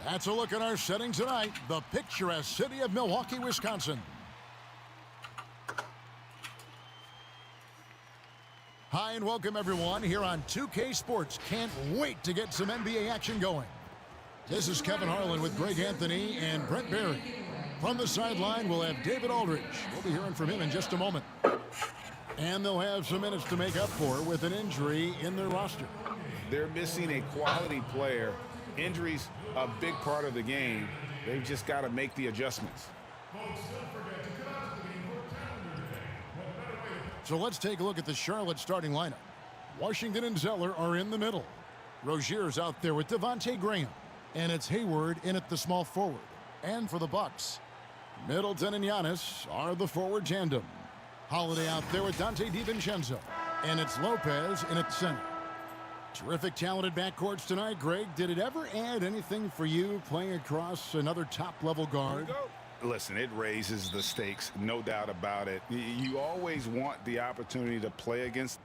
That's a look at our setting tonight. The picturesque city of Milwaukee, Wisconsin. Hi and welcome everyone here on 2K Sports. Can't wait to get some NBA action going. This is Kevin Harlan with Greg Anthony and Brent Barry. From the sideline, we'll have David Aldridge. We'll be hearing from him in just a moment. And they'll have some minutes to make up for with an injury in their roster. They're missing a quality player. Injuries a big part of the game. They've just got to make the adjustments. So let's take a look at the Charlotte starting lineup. Washington and Zeller are in the middle. Rozier's out there with Devontae Graham. And it's Hayward in at the small forward. And for the Bucks, Middleton and Giannis are the forward tandem. Holiday out there with Dante DiVincenzo. And it's Lopez in at center. Terrific talented backcourts tonight, Greg. Did it ever add anything for you playing across another top-level guard? Listen, it raises the stakes, no doubt about it. You always want the opportunity to play against.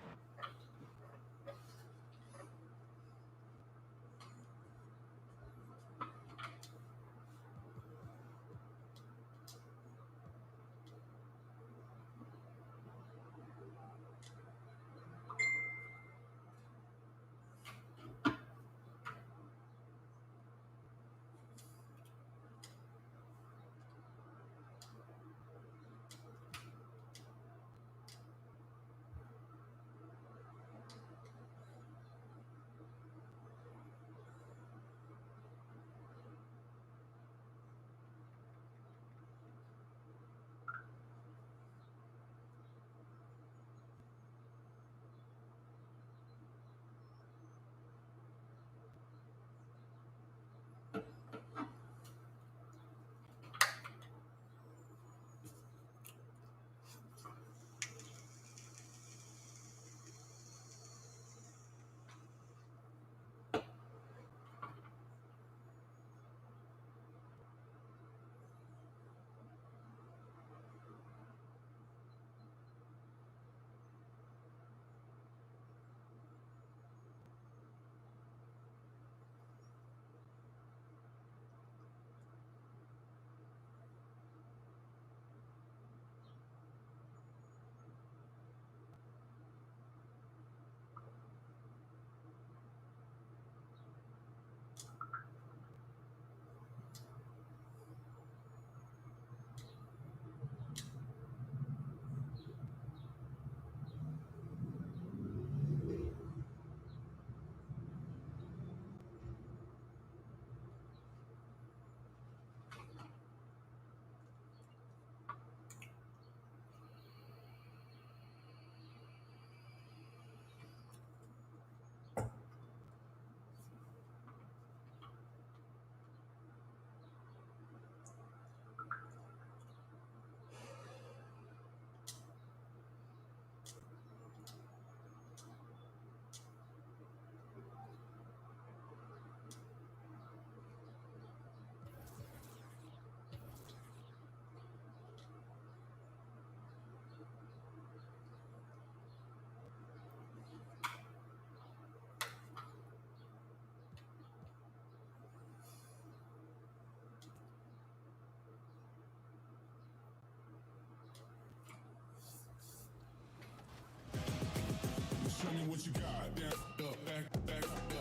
Show me what you got. Down, up, back, up, down,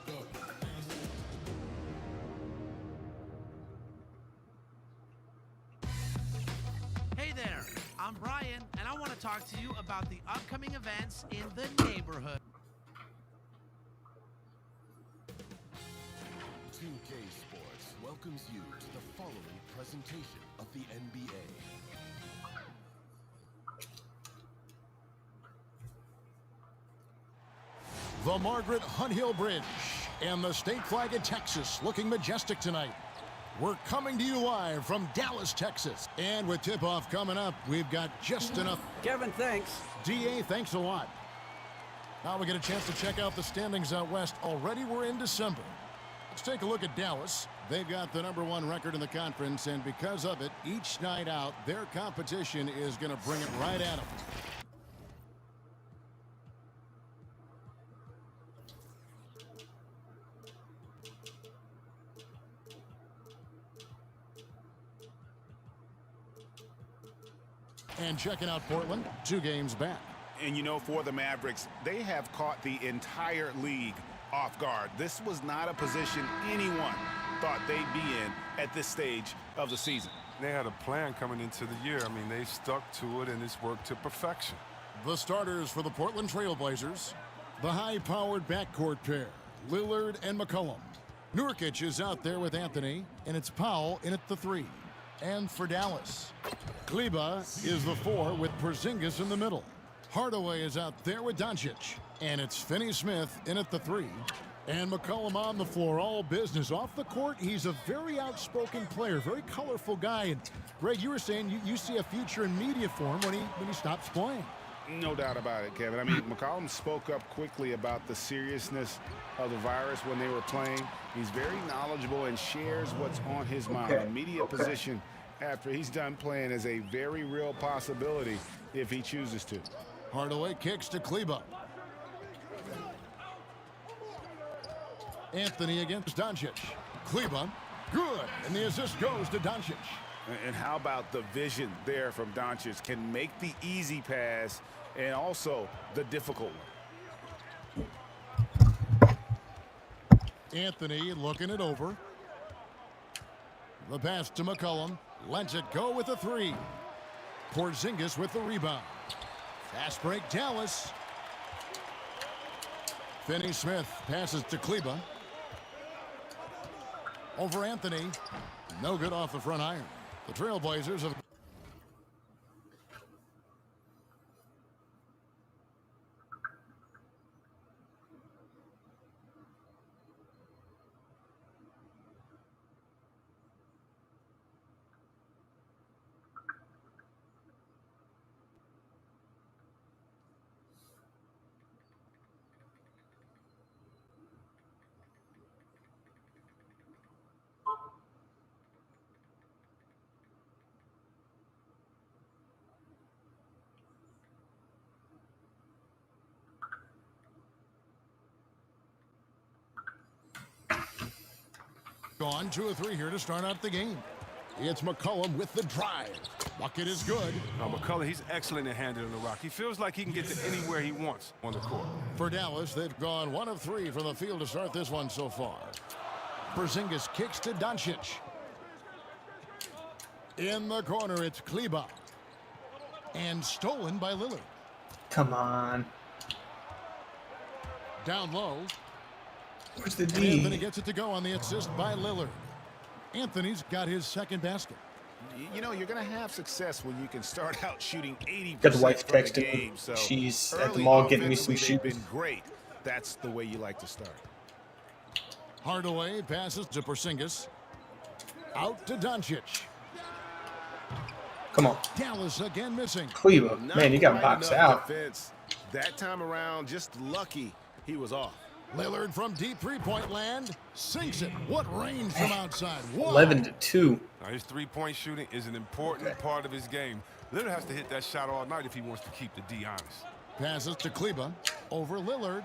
up. Hey there, I'm Brian, and I want to talk to you about the upcoming events in the neighborhood. 2K Sports welcomes you to the following presentation of the NBA. The Margaret Hunt Hill Bridge and the state flag of Texas looking majestic tonight. We're coming to you live from Dallas, Texas. And with tip-off coming up, we've got just enough. Kevin, thanks. DA, thanks a lot. Now we get a chance to check out the standings out west. Already we're in December. Let's take a look at Dallas. They've got the #1 record in the conference, and because of it, each night out, their competition is going to bring it right at them. And checking out Portland, 2 games back. And you know, for the Mavericks, they have caught the entire league off guard. This was not a position anyone thought they'd be in at this stage of the season. They had a plan coming into the year. I mean, they stuck to it, and it's worked to perfection. The starters for the Portland Trail Blazers, the high-powered backcourt pair, Lillard and McCollum. Nurkic is out there with Anthony, and it's Powell in at the 3. And for Dallas, Kleber is the 4 with Porzingis in the middle. Hardaway is out there with Doncic, and it's Finney-Smith in at the 3. And McCollum on the floor, all business. Off the court, he's a very outspoken player, very colorful guy. And Greg, you were saying you see a future in media for him when he stops playing. No doubt about it, Kevin. I mean, McCollum spoke up quickly about the seriousness of the virus when they were playing. He's very knowledgeable and shares what's on his mind. A media position after he's done playing is a very real possibility if he chooses to. Hardaway kicks to Kleber. Anthony against Doncic. Kleber, good. And the assist goes to Doncic. And how about the vision there from Doncic? Can make the easy pass and also the difficult one. Anthony looking it over. The pass to McCollum. Lets it go with a 3. Porzingis with the rebound. Fast break, Dallas. Finney-Smith passes to Kleber. Over Anthony. No good off the front iron. The Trailblazers have... Gone 2 or 3 here to start out the game. It's McCollum with the drive. Bucket is good. Now, McCullough, he's excellent at handling the rock. He feels like he can get to anywhere he wants on the court. For Dallas, they've gone 1 of 3 from the field to start this one so far. Porzingis kicks to Doncic. In the corner, it's Kleber. And stolen by Lillard. Come on. Down low. Where's the And Anthony D? gets it to go on the assist by Lillard. Anthony's got his second basket. You know, you're going to have success when you can start out shooting 80% Got the wife from the texting me. game. So She's at the early mall getting me some offensively, shoes. they've been great. That's the way you like to start. Hardaway passes to Porzingis. Out to Doncic. Come on. Dallas again missing. Kleber. Not Man, you got quite boxed enough out. defense. That time around, just lucky he was off. Lillard from deep three-point land sinks it. What range from outside. Wow. 11-2. Now, his three-point shooting is an important part of his game. Lillard has to hit that shot all night if he wants to keep the D honest. Passes to Kleber. Over Lillard.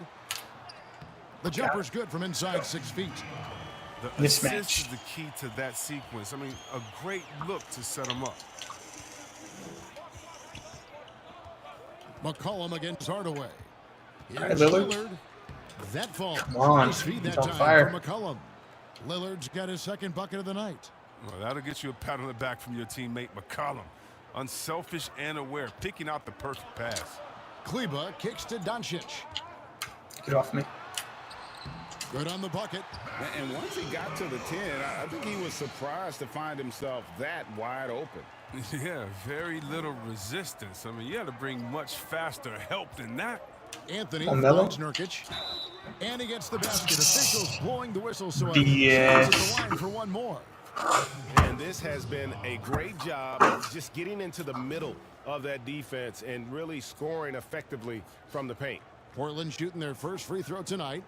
The jumper's good from inside 6 feet. The Mismatch. assist is the key to that sequence. I mean, a great look to set him up. McCollum against Hardaway. All right, Here's Lillard. That fall. Come on. Nice feed that He's on time fire. for McCollum. Lillard's got his second bucket of the night. Well, that'll get you a pat on the back from your teammate, McCollum. Unselfish and aware, picking out the perfect pass. Kleber kicks to Doncic. Get off me. Good on the bucket. And once he got to the 10, I think he was surprised to find himself that wide open. Yeah, very little resistance. I mean, you had to bring much faster help than that. Anthony Melo. finds Nurkic. And he gets the basket. Officials blowing the whistle, so Yes. it's the line for one more. And this has been a great job of just getting into the middle of that defense and really scoring effectively from the paint. Portland shooting their first free throw tonight.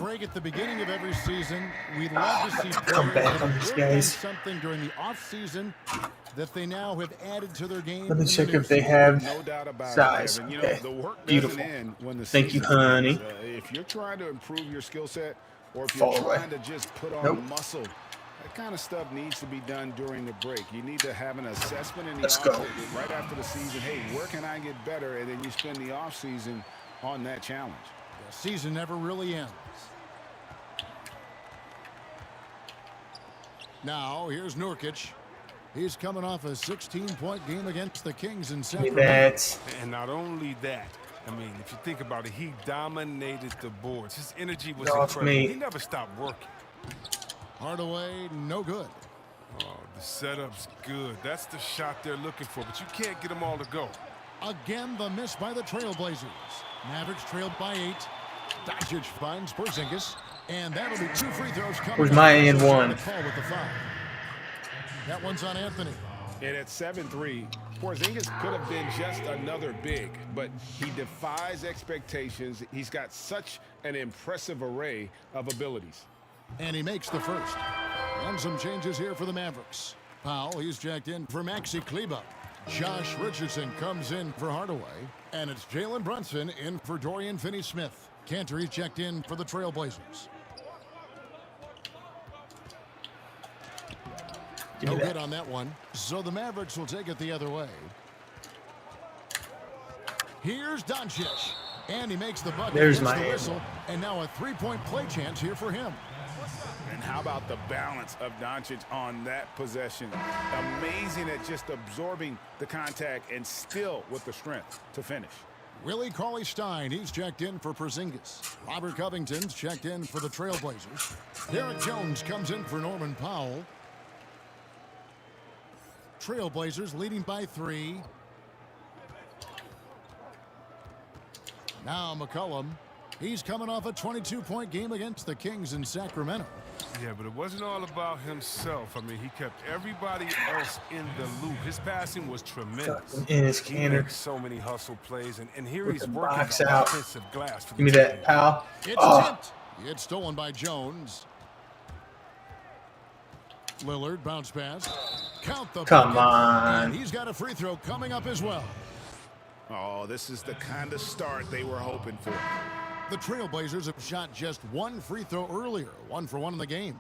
Greg, at the beginning of every season, we'd love to see come players back that on have these worked on guys. something during the offseason that they now have added to their game. Let me in the check new if they season. have No doubt about size. it, Kevin. You know, Okay. the work Beautiful. doesn't end when the Thank you, season honey. ends. If you're trying to improve your skill set, or if Fall you're away. trying to just put on Nope. muscle, that kind of stuff needs to be done during the break. You need to have an assessment in the Let's go. offseason right after the season. Hey, where can I get better? And then you spend the offseason on that challenge. The season never really ends. Now, here's Nurkic. He's coming off a 16-point game against the Kings in Give me Sacramento. that. And not only that, I mean, if you think about it, he dominated the boards. His energy was Get off incredible. me. He never stopped working. Hardaway, no good. Oh, the setup's good. That's the shot they're looking for, but you can't get them all to go. Again, the miss by the Trailblazers. Mavericks trailed by 8. Doncic finds Porzingis, and that'll be 2 free throws coming. Where's up. my and Porzingis on one? the call with the foul. That one's on Anthony. And at 7-3, Porzingis could have been just another big, but he defies expectations. He's got such an impressive array of abilities. And he makes the first. And some changes here for the Mavericks. Powell, he's jacked in for Maxi Kleba. Josh Richardson comes in for Hardaway. And it's Jalen Brunson in for Dorian Finney-Smith. Cantor, he's checked in for the Trailblazers. Give me No that. good on that one. So the Mavericks will take it the other way. Here's Doncic. And he makes the bucket. There's Gets my the and whistle. And now a 3-point play chance here for him. And how about the balance of Doncic on that possession? Amazing at just absorbing the contact and still with the strength to finish. Willie Cauley-Stein, he's checked in for Porzingis. Robert Covington's checked in for the Trailblazers. Derek Jones comes in for Norman Powell. Trailblazers leading by 3. Now McCollum. He's coming off a 22-point game against the Kings in Sacramento. Yeah, but it wasn't all about himself. I mean, he kept everybody else in the loop. His passing was tremendous. In his He canner. makes so many hustle plays, and here With he's the working box the out. offensive glass. For Give me the that, team. pal. It's Oh, tipped. It's stolen by Jones. Lillard bounce pass. Count the Come bucket. on. And he's got a free throw coming up as well. Oh, this is the kind of start they were hoping for. The Trailblazers have shot just 1 free throw earlier, 1 for 1 in the game.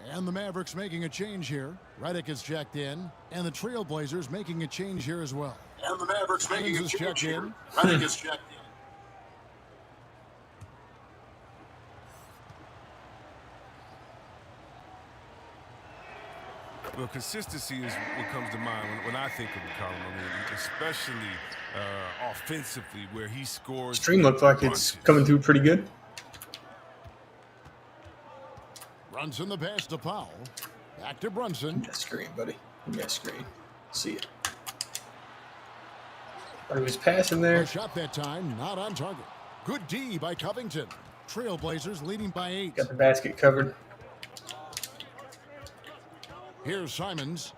And the Mavericks making a change here. Redick is checked in, and the Trailblazers making a change here as well. And the Mavericks making a Is change checked here. in. Redick is checked in. Well, consistency is what comes to mind when I think of McCollum. I mean, especially offensively, where he scores. stream looked like it's bunches. coming through pretty good. Brunson the pass to Powell. Back to Brunson. Give me that screen, buddy. Give me that screen. See it. He was passing A there. shot that time, not on target. Good D by Covington. Trailblazers leading by 8. Got the basket covered. Here's Simons.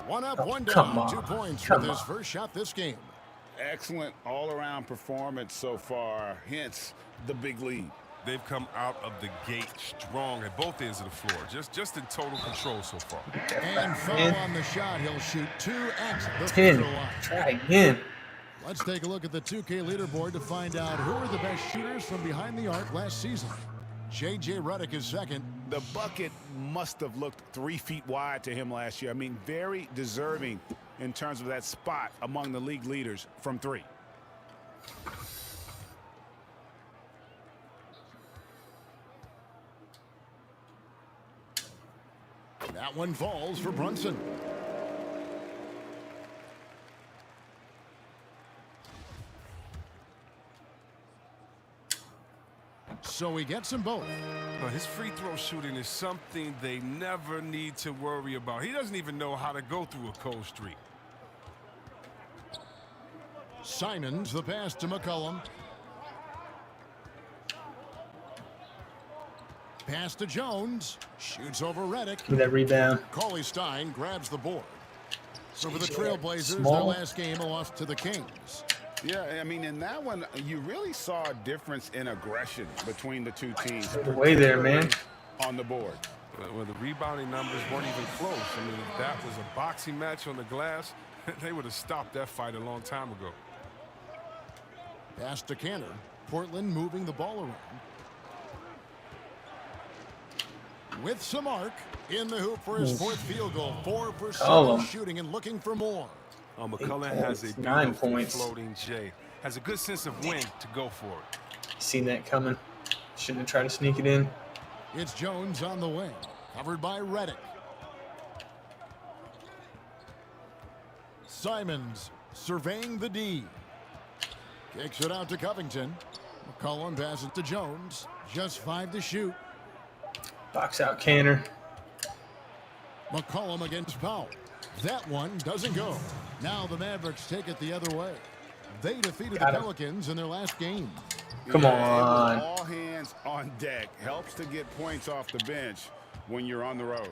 1 up, Oh, 1 come down. on. 2 points Come with his on. first shot this game. Excellent all-around performance so far, hence the big lead. They've come out of the gate strong at both ends of the floor, just in total control so far. And foul Man. on the shot. He'll shoot 2 at the free 10. throw line. Try again. Let's take a look at the 2K leaderboard to find out who are the best shooters from behind the arc last season. J.J. Redick is second. The bucket must have looked 3 feet wide to him last year. I mean, very deserving in terms of that spot among the league leaders from 3. That one falls for Brunson. So he gets them both. Well, his free throw shooting is something they never need to worry about. He doesn't even know how to go through a cold streak. Simons, the pass to McCollum. Pass to Jones. Shoots over Redick. Give me that rebound. Cauley-Stein grabs the board. So for the Small. Trailblazers, their last game, a loss to the Kings. Yeah, I mean, in that one, you really saw a difference in aggression between the two teams. Get away there, man. On the board. Well, the rebounding numbers weren't even close. I mean, if that was a boxing match on the glass, they would have stopped that fight a long time ago. Pass to Cantor. Portland moving the ball around. With some arc in the hoop for his fourth field goal. 4 for 7 shooting and looking for more. McCullough has a 9 beautiful points. floating J. Has a good sense of when to go for it. Seen that coming. Shouldn't have tried to sneak it in. It's Jones on the wing. Covered by Reddick. Simons surveying the D. Kicks it out to Covington. McCollum passes to Jones. Just 5 to shoot. Box out Cantor. McCollum against Powell. That one doesn't go. Now the Mavericks take it the other way. They defeated the Pelicans in their last game. Come on. All hands on deck. Helps to get points off the bench when you're on the road.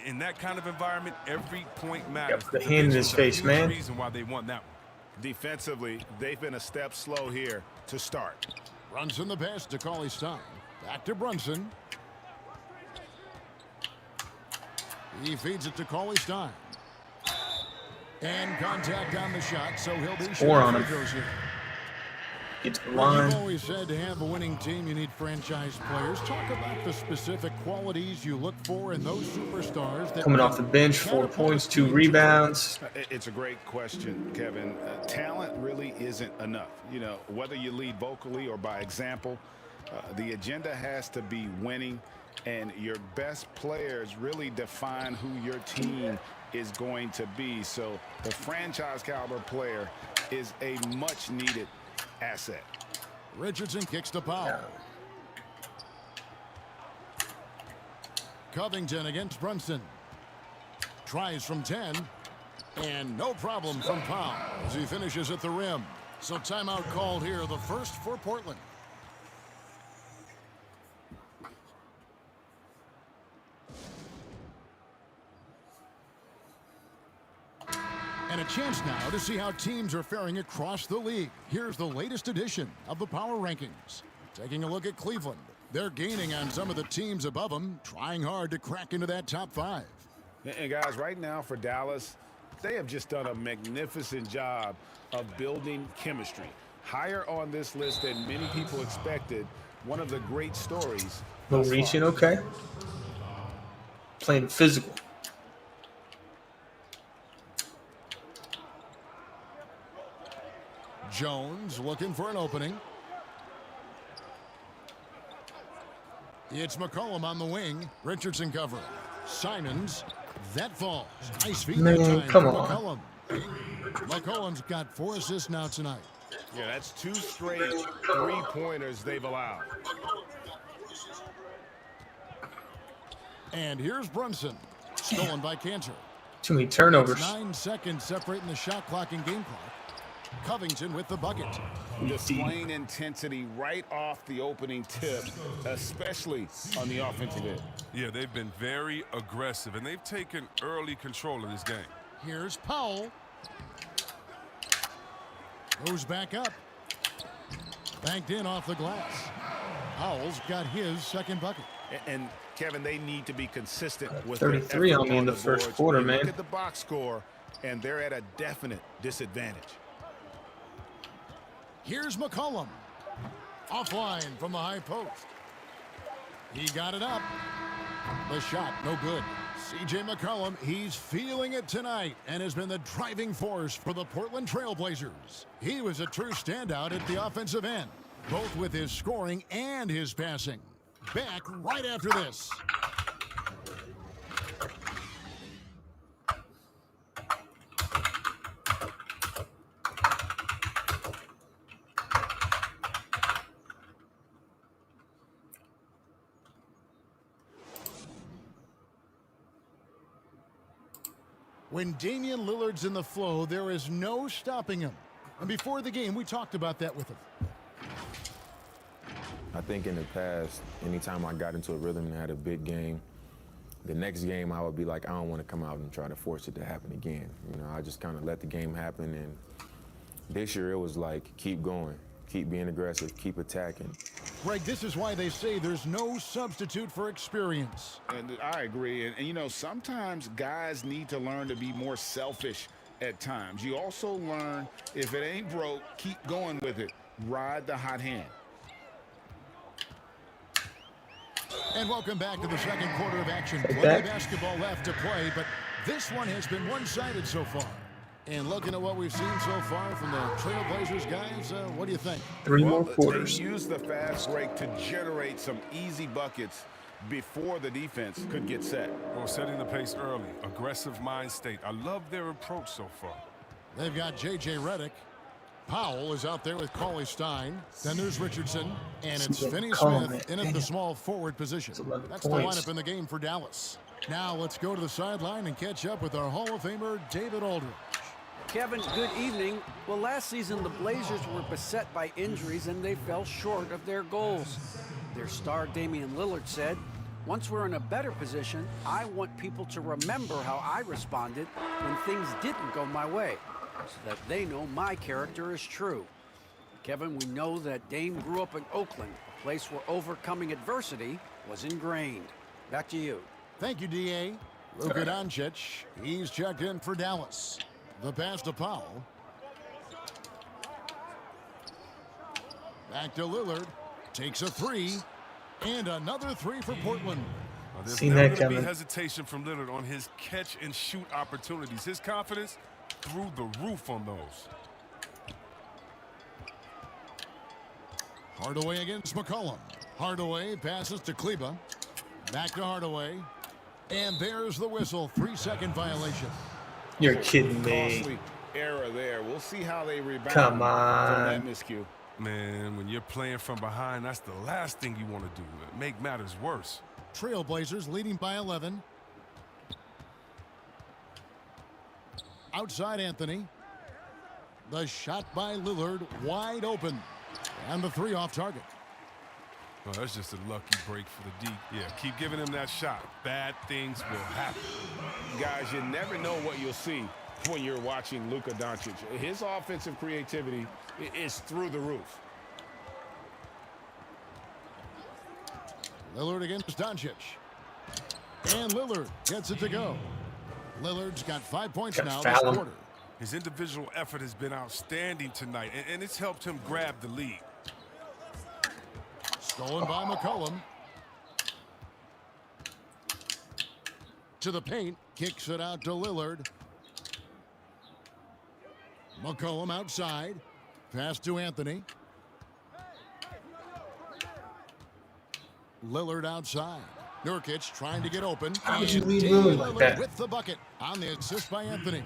In that kind of environment, every point matters. Got the hand in his face, man. Reason why they won that one. Defensively, they've been a step slow here to start. Brunson the pass to Cauley-Stein. Back to Brunson. He feeds it to Cauley-Stein. And contact on the shot, so he'll be Four on him. here. Get to the Well, line. you've always said to have a winning team, you need franchise players. Talk about the specific qualities you look for in those superstars. That Coming off the bench, 4 points, 2 rebounds. It's a great question, Kevin. Talent really isn't enough. You know, whether you lead vocally or by example, the agenda has to be winning, and your best players really define who your team is going to be. So the franchise caliber player is a much needed asset. Richardson kicks to Powell. Covington against Brunson. Tries from 10. And no problem from Powell as he finishes at the rim. So timeout called here, the first for Portland. And a chance now to see how teams are faring across the league. Here's the latest edition of the Power Rankings. Taking a look at Cleveland. They're gaining on some of the teams above them, trying hard to crack into that top 5. And guys, right now for Dallas, they have just done a magnificent job of building chemistry. Higher on this list than many people expected. One of the great stories. No reaching, okay. Playing physical. Jones looking for an opening. It's McCollum on the wing. Richardson covering. Simons. That falls. Nice feed that Man, time come for on. McCollum. McCollum's got 4 assists now tonight. Yeah, that's 2 straight 3-pointers they've allowed. And here's Brunson. Stolen by Cantor. Too many turnovers. 9 seconds separating the shot clock and game clock. Covington with the bucket. Displaying intensity right off the opening tip, especially on the offensive end. Yeah, they've been very aggressive, and they've taken early control of this game. Here's Powell. Goes back up. Banked in off the glass. Powell's got his second bucket. And Kevin, they need to be consistent with 33 their on me in the effort first boards. quarter, You man. Look at the box score, and they're at a definite disadvantage. Here's McCollum. Offline from the high post. He got it up. The shot, no good. C.J. McCollum, he's feeling it tonight and has been the driving force for the Portland Trail Blazers. He was a true standout at the offensive end, both with his scoring and his passing. Back right after this. When Damian Lillard's in the flow, there is no stopping him. And before the game, we talked about that with him. I think in the past, anytime I got into a rhythm and had a big game, the next game I would be like, I don't want to come out and try to force it to happen again. You know, I just kind of let the game happen and This year it was like, keep going, keep being aggressive, keep attacking. Greg, this is why they say there's no substitute for experience. And I agree. And, you know, sometimes guys need to learn to be more selfish at times. You also learn if it ain't broke, keep going with it. Ride the hot hand. And welcome back to the second quarter of action. Plenty of basketball left to play, but this one has been one-sided so far. And looking at what we've seen so far from the Trailblazers guys, what do you think? Three more quarters. They used the fast break to generate some easy buckets before the defense could get set. Well, setting the pace early, aggressive mind state. I love their approach so far. They've got J.J. Redick. Powell is out there with Cauley Stein. Then there's Richardson. And it's Finney Smith in at the small forward position. That's the lineup in the game for Dallas. Now let's go to the sideline and catch up with our Hall of Famer, David Aldridge. Kevin, good evening. Well, last season the Blazers were beset by injuries and they fell short of their goals. Their star Damian Lillard said, "Once we're in a better position, I want people to remember how I responded when things didn't go my way, so that they know my character is true." Kevin, we know that Dame grew up in Oakland, a place where overcoming adversity was ingrained. Back to you. Thank you, D.A. Luka Doncic, he's checked in for Dallas. The pass to Powell. Back to Lillard. Takes a three. And another three for Portland. There's Seen never that going to be coming. hesitation from Lillard on his catch-and-shoot opportunities. His confidence through the roof on those. Hardaway against McCollum. Hardaway passes to Kleba. Back to Hardaway. And there's the whistle. 3-second violation. You're kidding me. Costly error there. We'll see how they rebound Come from on. that miscue. Man, when you're playing from behind, that's the last thing you want to do. Make matters worse. Trailblazers leading by 11. Outside Anthony. The shot by Lillard wide open. And the three off target. Well, that's just a lucky break for the D. Yeah, keep giving him that shot. Bad things will happen. Guys, you never know what you'll see when you're watching Luka Doncic. His offensive creativity is through the roof. Lillard against Doncic. And Lillard gets it to go. Lillard's got 5 points Gotta now foul this him. quarter. His individual effort has been outstanding tonight, and it's helped him grab the lead. Stolen by McCollum. To the paint. Kicks it out to Lillard. McCollum outside. Pass to Anthony. Lillard outside. Nurkic trying to get open. How would you And leave Dame Lillard like Lillard that? with the bucket on the assist by Anthony.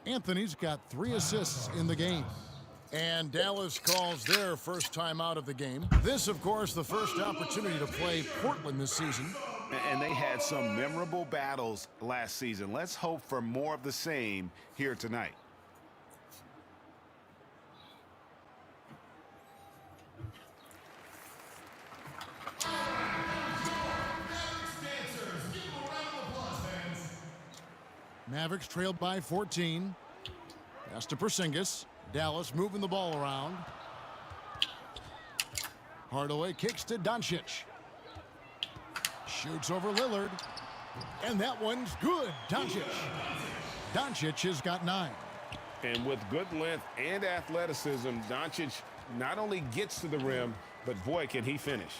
Anthony's got 3 assists in the game. And Dallas calls their first time out of the game. This, of course, the first opportunity to play Portland this season. And they had some memorable battles last season. Let's hope for more of the same here tonight. Mavericks trailed by 14. Pass to Porzingis. Dallas moving the ball around. Hardaway kicks to Doncic. Shoots over Lillard. And that one's good. Doncic. Doncic has got 9. And with good length and athleticism, Doncic not only gets to the rim, but boy, can he finish.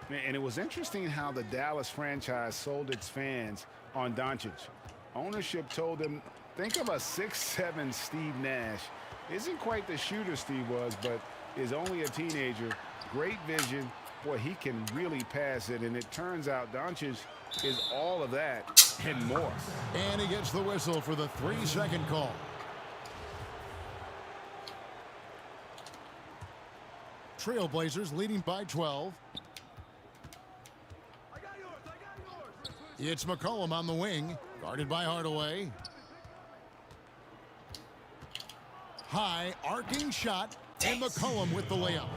And it was interesting how the Dallas franchise sold its fans on Doncic. Ownership told them, think of a 6'7" Steve Nash. Isn't quite the shooter Steve was, but is only a teenager. Great vision. Boy, he can really pass it. And it turns out Doncic is all of that and more. And he gets the whistle for the 3-second call. Trailblazers leading by 12. It's McCollum on the wing, guarded by Hardaway. High, arcing shot, and McCollum with the layup.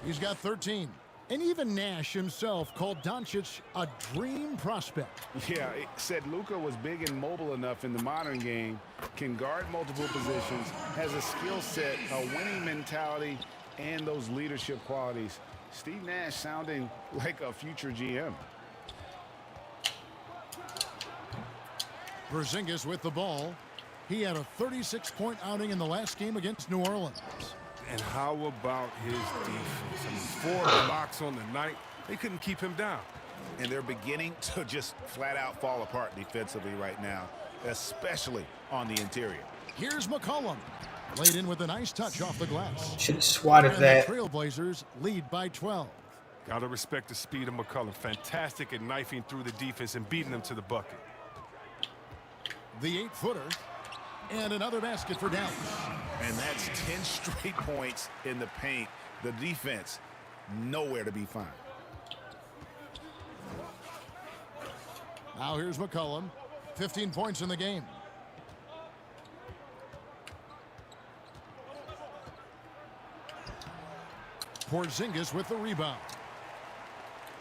He's got 13. And even Nash himself called Doncic a dream prospect. Yeah, it said Luka was big and mobile enough in the modern game, can guard multiple positions, has a skill set, a winning mentality, and those leadership qualities. Steve Nash sounding like a future GM. Porzingis with the ball. He had a 36-point outing in the last game against New Orleans. And how about his defense? I mean, 4 blocks on the night. They couldn't keep him down. And they're beginning to just flat out fall apart defensively right now, especially on the interior. Here's McCollum. Laid in with a nice touch off the glass. Should have swatted And that. the Trailblazers lead by 12. Gotta respect the speed of McCollum. Fantastic at knifing through the defense and beating them to the bucket. The 8-footer. And another basket for Dallas. And that's 10 straight points in the paint. The defense, nowhere to be found. Now here's McCollum. 15 points in the game. Porzingis with the rebound.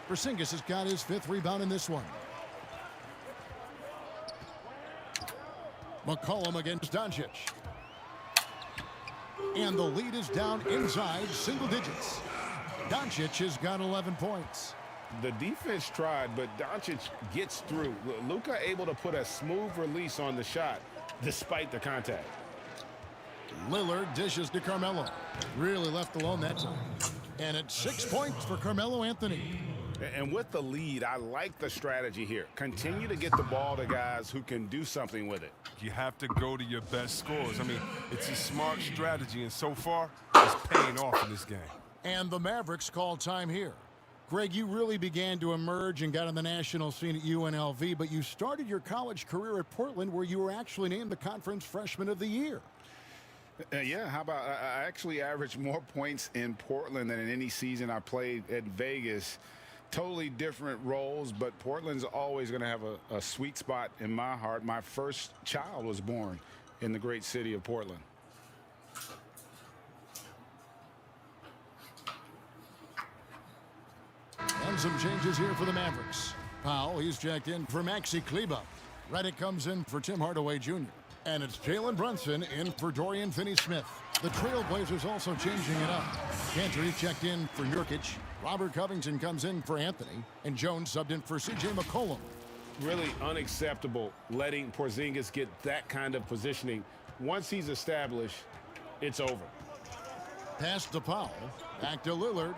Porzingis has got his 5th rebound in this one. McCollum against Doncic. And the lead is down inside single digits. Doncic has got 11 points. The defense tried, but Doncic gets through. Luka able to put a smooth release on the shot despite the contact. Lillard dishes to Carmelo. Really left alone that time. And it's 6 points for Carmelo Anthony. And with the lead, I like the strategy here. Continue to get the ball to guys who can do something with it. You have to go to your best scorers. I mean, it's a smart strategy, and so far, it's paying off in this game. And the Mavericks call time here. Greg, you really began to emerge and got on the national scene at UNLV, but you started your college career at Portland, where you were actually named the Conference Freshman of the Year. Yeah, how about I actually averaged more points in Portland than in any season I played at Vegas. Totally different roles, but Portland's always going to have a sweet spot in my heart. My first child was born in the great city of Portland. And some changes here for the Mavericks. Powell, he's checked in for Maxi Kleber. Redick comes in for Tim Hardaway Jr. And it's Jalen Brunson in for Dorian Finney-Smith. The Trailblazers also changing it up. Cantor checked in for Nurkic. Robert Covington comes in for Anthony. And Jones subbed in for C.J. McCollum. Really unacceptable letting Porzingis get that kind of positioning. Once he's established, it's over. Pass to Powell. Back to Lillard.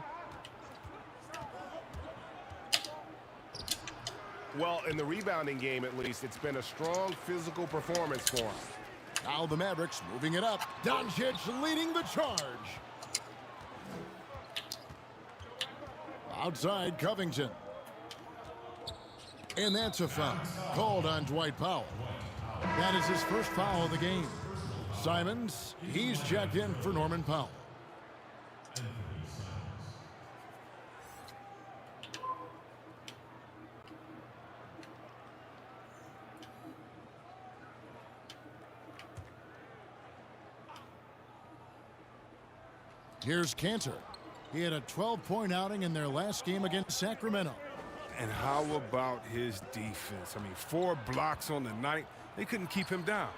Well, in the rebounding game, at least, it's been a strong physical performance for him. Now the Mavericks moving it up. Doncic leading the charge. Outside Covington. And that's a foul called on Dwight Powell. That is his first foul of the game. Simons, he's checked in for Norman Powell. Here's Cantor. He had a 12-point outing in their last game against Sacramento. And how about his defense? I mean, 4 blocks on the night. They couldn't keep him down.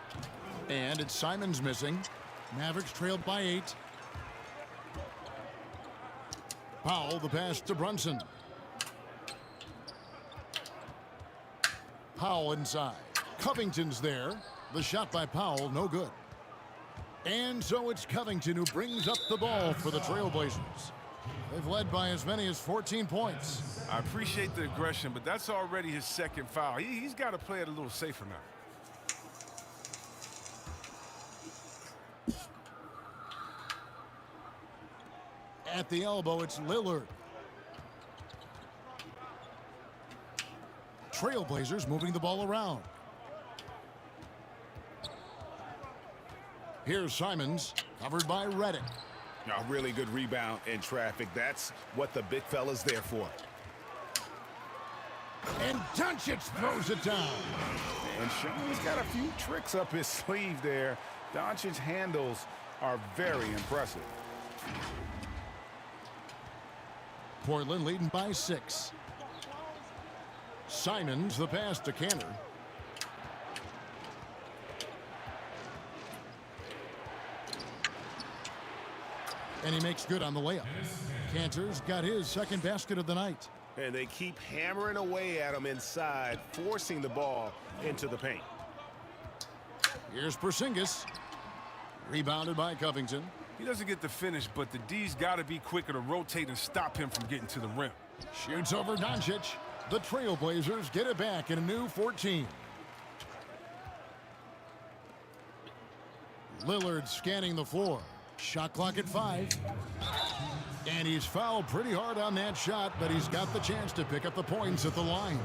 And it's Simons missing. Mavericks trailed by 8. Powell, the pass to Brunson. Powell inside. Covington's there. The shot by Powell, no good. And so it's Covington who brings up the ball for the Trailblazers. They've led by as many as 14 points. I appreciate the aggression, but that's already his second foul. He's got to play it a little safer now. At the elbow, it's Lillard. Trailblazers moving the ball around. Here's Simons, covered by Redick. A really good rebound in traffic. That's what the big fella's there for. And Doncic throws it down. And Sean's got a few tricks up his sleeve there. Doncic's handles are very impressive. Portland leading by 6. Simons, the pass to Cantor. And he makes good on the layup. Cantor's got his second basket of the night. And they keep hammering away at him inside, forcing the ball into the paint. Here's Porzingis. Rebounded by Covington. He doesn't get the finish, but the D's got to be quicker to rotate and stop him from getting to the rim. Shoots over Doncic. The Trailblazers get it back in a new 14. Lillard scanning the floor. Shot clock at 5. And he's fouled pretty hard on that shot, but he's got the chance to pick up the points at the line.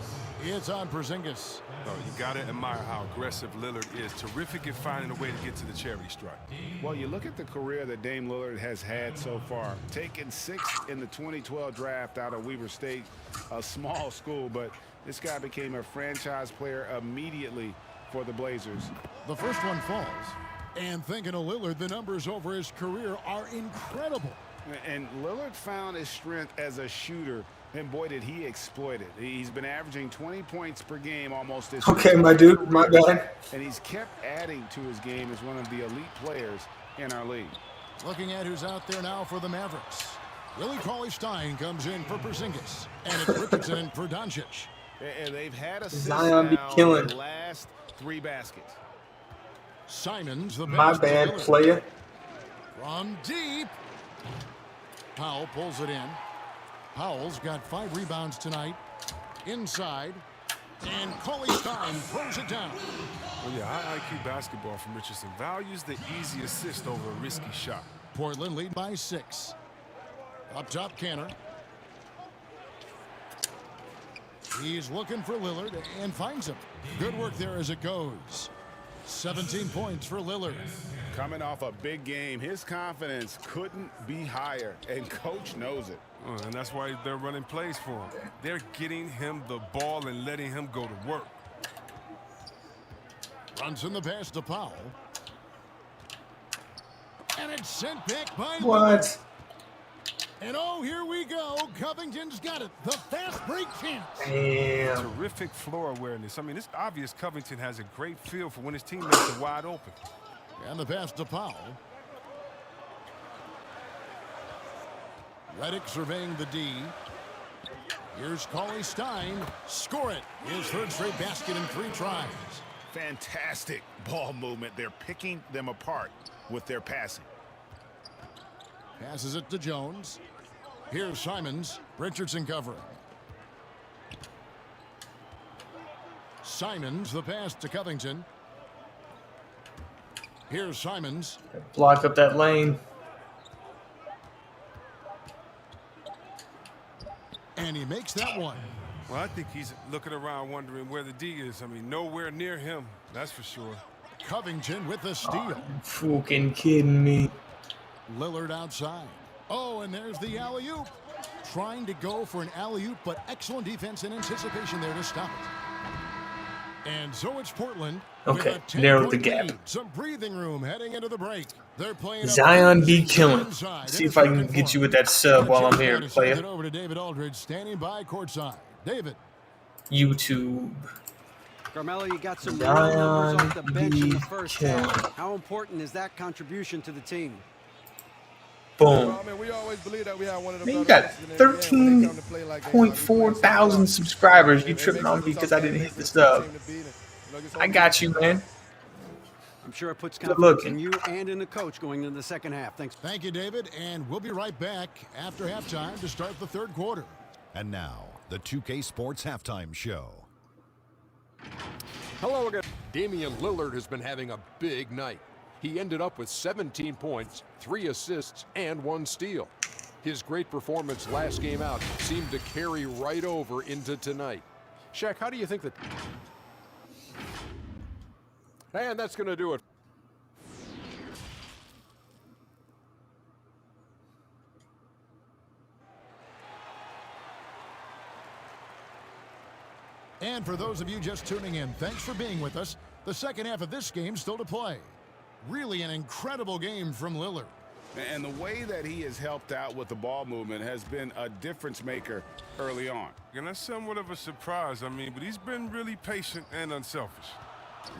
It's on Porzingis. Oh, you got to admire how aggressive Lillard is. Terrific at finding a way to get to the charity stripe. Well, you look at the career that Dame Lillard has had so far. Taken 6th in the 2012 draft out of Weber State, a small school, but this guy became a franchise player immediately for the Blazers. The first one falls. And thinking of Lillard, the numbers over his career are incredible. And Lillard found his strength as a shooter, and boy, did he exploit it. He's been averaging 20 points per game almost his Okay, my dude, my bad. and he's kept adding to his game as one of the elite players in our league. Looking at who's out there now for the Mavericks. Willie Cauley-Stein comes in for Porzingis. And it's Richardson in for Doncic. And they've had a Zion be now killing. the last 3 baskets. Simons, the My pass to bad, Lillard. player. From deep. Powell pulls it in. Powell's got 5 rebounds tonight. Inside. And Cauley-Stein throws it down. Well, yeah, high IQ basketball from Richardson. Values the easy assist over a risky shot. Portland lead by 6. Up top, Cantor. He's looking for Lillard and finds him. Good work there as it goes. 17 points for Lillard. Coming off a big game, his confidence couldn't be higher, and coach knows it. And that's why they're running plays for him. They're getting him the ball and letting him go to work. Runs in the pass to Powell. And it's sent back by Lillard. What? And oh, here we go. Covington's got it. The fast break chance. Damn. Terrific floor awareness. I mean, it's obvious Covington has a great feel for when his teammates are wide open. And the pass to Powell. Redick surveying the D. Here's Cauley-Stein. Score it. His 3rd straight basket in 3 tries. Fantastic ball movement. They're picking them apart with their passing. Passes it to Jones. Here's Simons. Richardson covering. Simons, the pass to Covington. Here's Simons. Block up that lane. And he makes that one. Well, I think he's looking around wondering where the D is. I mean, nowhere near him, that's for sure. Covington with the steal. You fucking kidding me. Lillard outside. Oh, and there's the alley-oop. Trying to go for an alley-oop, but excellent defense and anticipation there to stop it. And so it's Portland. Okay, with a narrowed the 10-point gap. lead. Some breathing room heading into the break. They're playing Zion be killing. inside. See if I can get you with that sub while I'm here, Send it player. over to David Aldridge, standing by courtside. David. YouTube. Carmelo, you got some real Zion numbers off the bench in the be first killing. half. How important is that contribution to the team? Boom. we always believe that we have one of the Man, you better got teams in the NBA. When they come to play like that, 13.4 thousand subscribers. You tripping on me because I didn't hit the sub. I got you, man. I'm sure it puts Good confidence looking. in you and in the coach going into the second half. Thanks. Thank you, David. And we'll be right back after halftime to start the 3rd quarter. And now, the 2K Sports Halftime Show. Hello again. Damian Lillard has been having a big night. He ended up with 17 points, 3 assists, and 1 steal. His great performance last game out seemed to carry right over into tonight. Shaq, how do you think that... And that's going to do it. And for those of you just tuning in, thanks for being with us. The second half of this game still to play. Really an incredible game from Lillard. And the way that he has helped out with the ball movement has been a difference maker early on. And that's somewhat of a surprise, but he's been really patient and unselfish.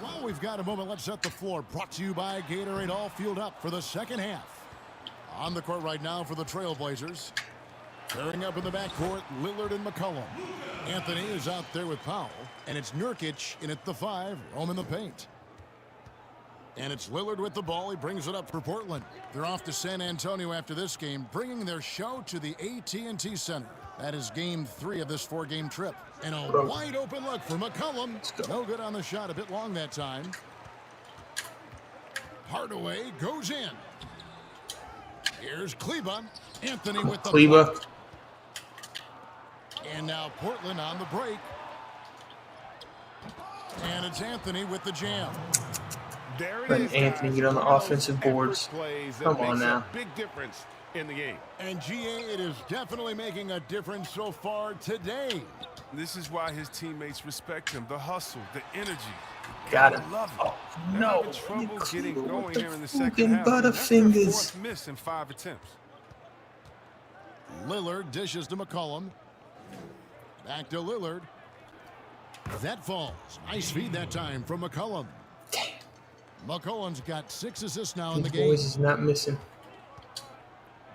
Well, we've got a moment. Let's set the floor. Brought to you by Gatorade. All fueled up for the second half. On the court right now for the Trailblazers. Pairing up in the backcourt, Lillard and McCollum. Anthony is out there with Powell. And it's Nurkic in at the 5, roaming the paint. And it's Lillard with the ball. He brings it up for Portland. They're off to San Antonio after this game, bringing their show to the AT&T Center. That is game 3 of this 4-game trip. And a wide open look for McCollum. No good on the shot, a bit long that time. Hardaway goes in. Here's Kleba. Anthony with the block. And now Portland on the break. And it's Anthony with the jam. Letting Anthony get on the offensive boards. Come on now. Big difference in the game. And GA, it is definitely making a difference so far today. This is why his teammates respect him. The hustle, the energy. Got him. Oh, no. Trouble getting going here in the second half. Butterfingers. That's their 4th miss in 5 attempts. Lillard dishes to McCollum. Back to Lillard. That falls. Nice feed that time from McCollum. McCollum's got 6 assists now in the game. Boys is not missing.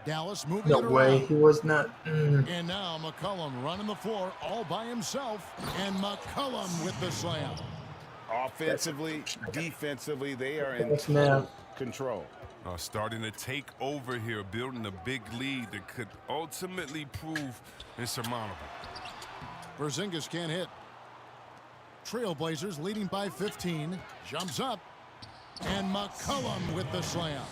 Dallas moving No it way, around. he was not. And now McCollum running the floor all by himself. And McCollum with the slam. Offensively, defensively, they are in total control. Starting to take over here, building a big lead that could ultimately prove insurmountable. Porzingis can't hit. Trailblazers leading by 15. Jumps up. And McCollum with the slam.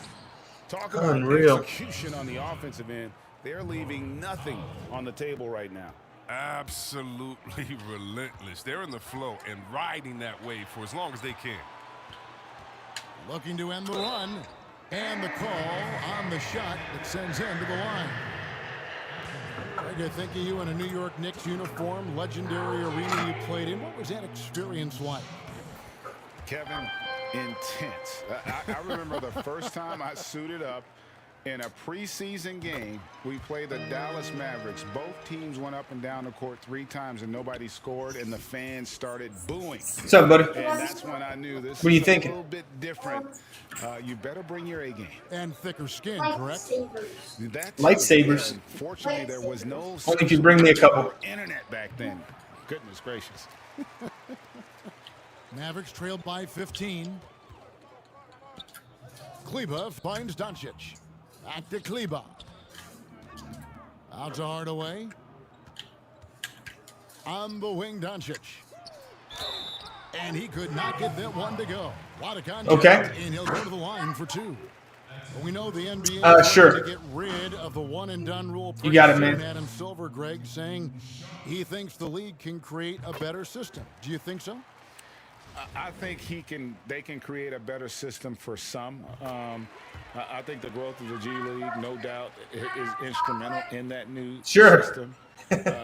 Talk about execution on the offensive end. They're leaving nothing on the table right now. Absolutely relentless. They're in the flow and riding that wave for as long as they can. Looking to end the run. And the call on the shot that sends him to the line. Greg, I think of you in a New York Knicks uniform, legendary arena you played in. What was that experience like? Kevin, intense. I remember the first time I suited up in a preseason game. We played the Dallas Mavericks. Both teams went up and down the court 3 times and nobody scored, and the fans started booing. What's up, buddy? And that's when I knew this what are you was thinking? A little bit different. You better bring your A game. And thicker skin, correct? Lightsabers. Fortunately, there was no only if you bring me a couple. Internet back then. Goodness gracious. Mavericks trailed by 15. Kleba finds Doncic. Back to Kleba. Out to Hardaway. On the wing, Doncic. And he could not get that one to go. A lot of contact, okay. And he'll go to the line for 2. But we know the NBA sure. to get rid of the one-and-done rule. You got it, man. Adam Silver, Greg, saying he thinks the league can create a better system. Do you think so? I think they can create a better system for some. I think the growth of the G League, no doubt, is instrumental in that new system.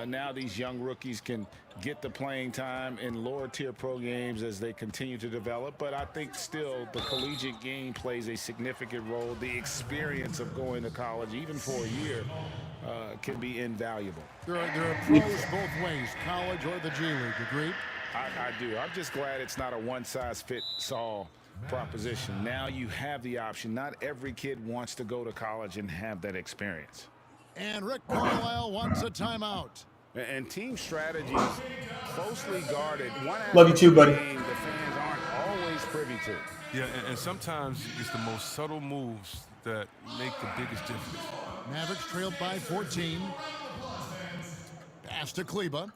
Now these young rookies can get the playing time in lower tier pro games as they continue to develop. But I think still the collegiate game plays a significant role. The experience of going to college, even for a year, can be invaluable. There are pros both ways, college or the G League. Agreed? I do. I'm just glad it's not a one-size-fits-all proposition. Now you have the option. Not every kid wants to go to college and have that experience. And Rick Carlisle wants a timeout. And team strategies closely guarded. Love you too, buddy. The fans aren't always privy to. Yeah, and sometimes it's the most subtle moves that make the biggest difference. Mavericks trailed by 14. Pass to Kleba.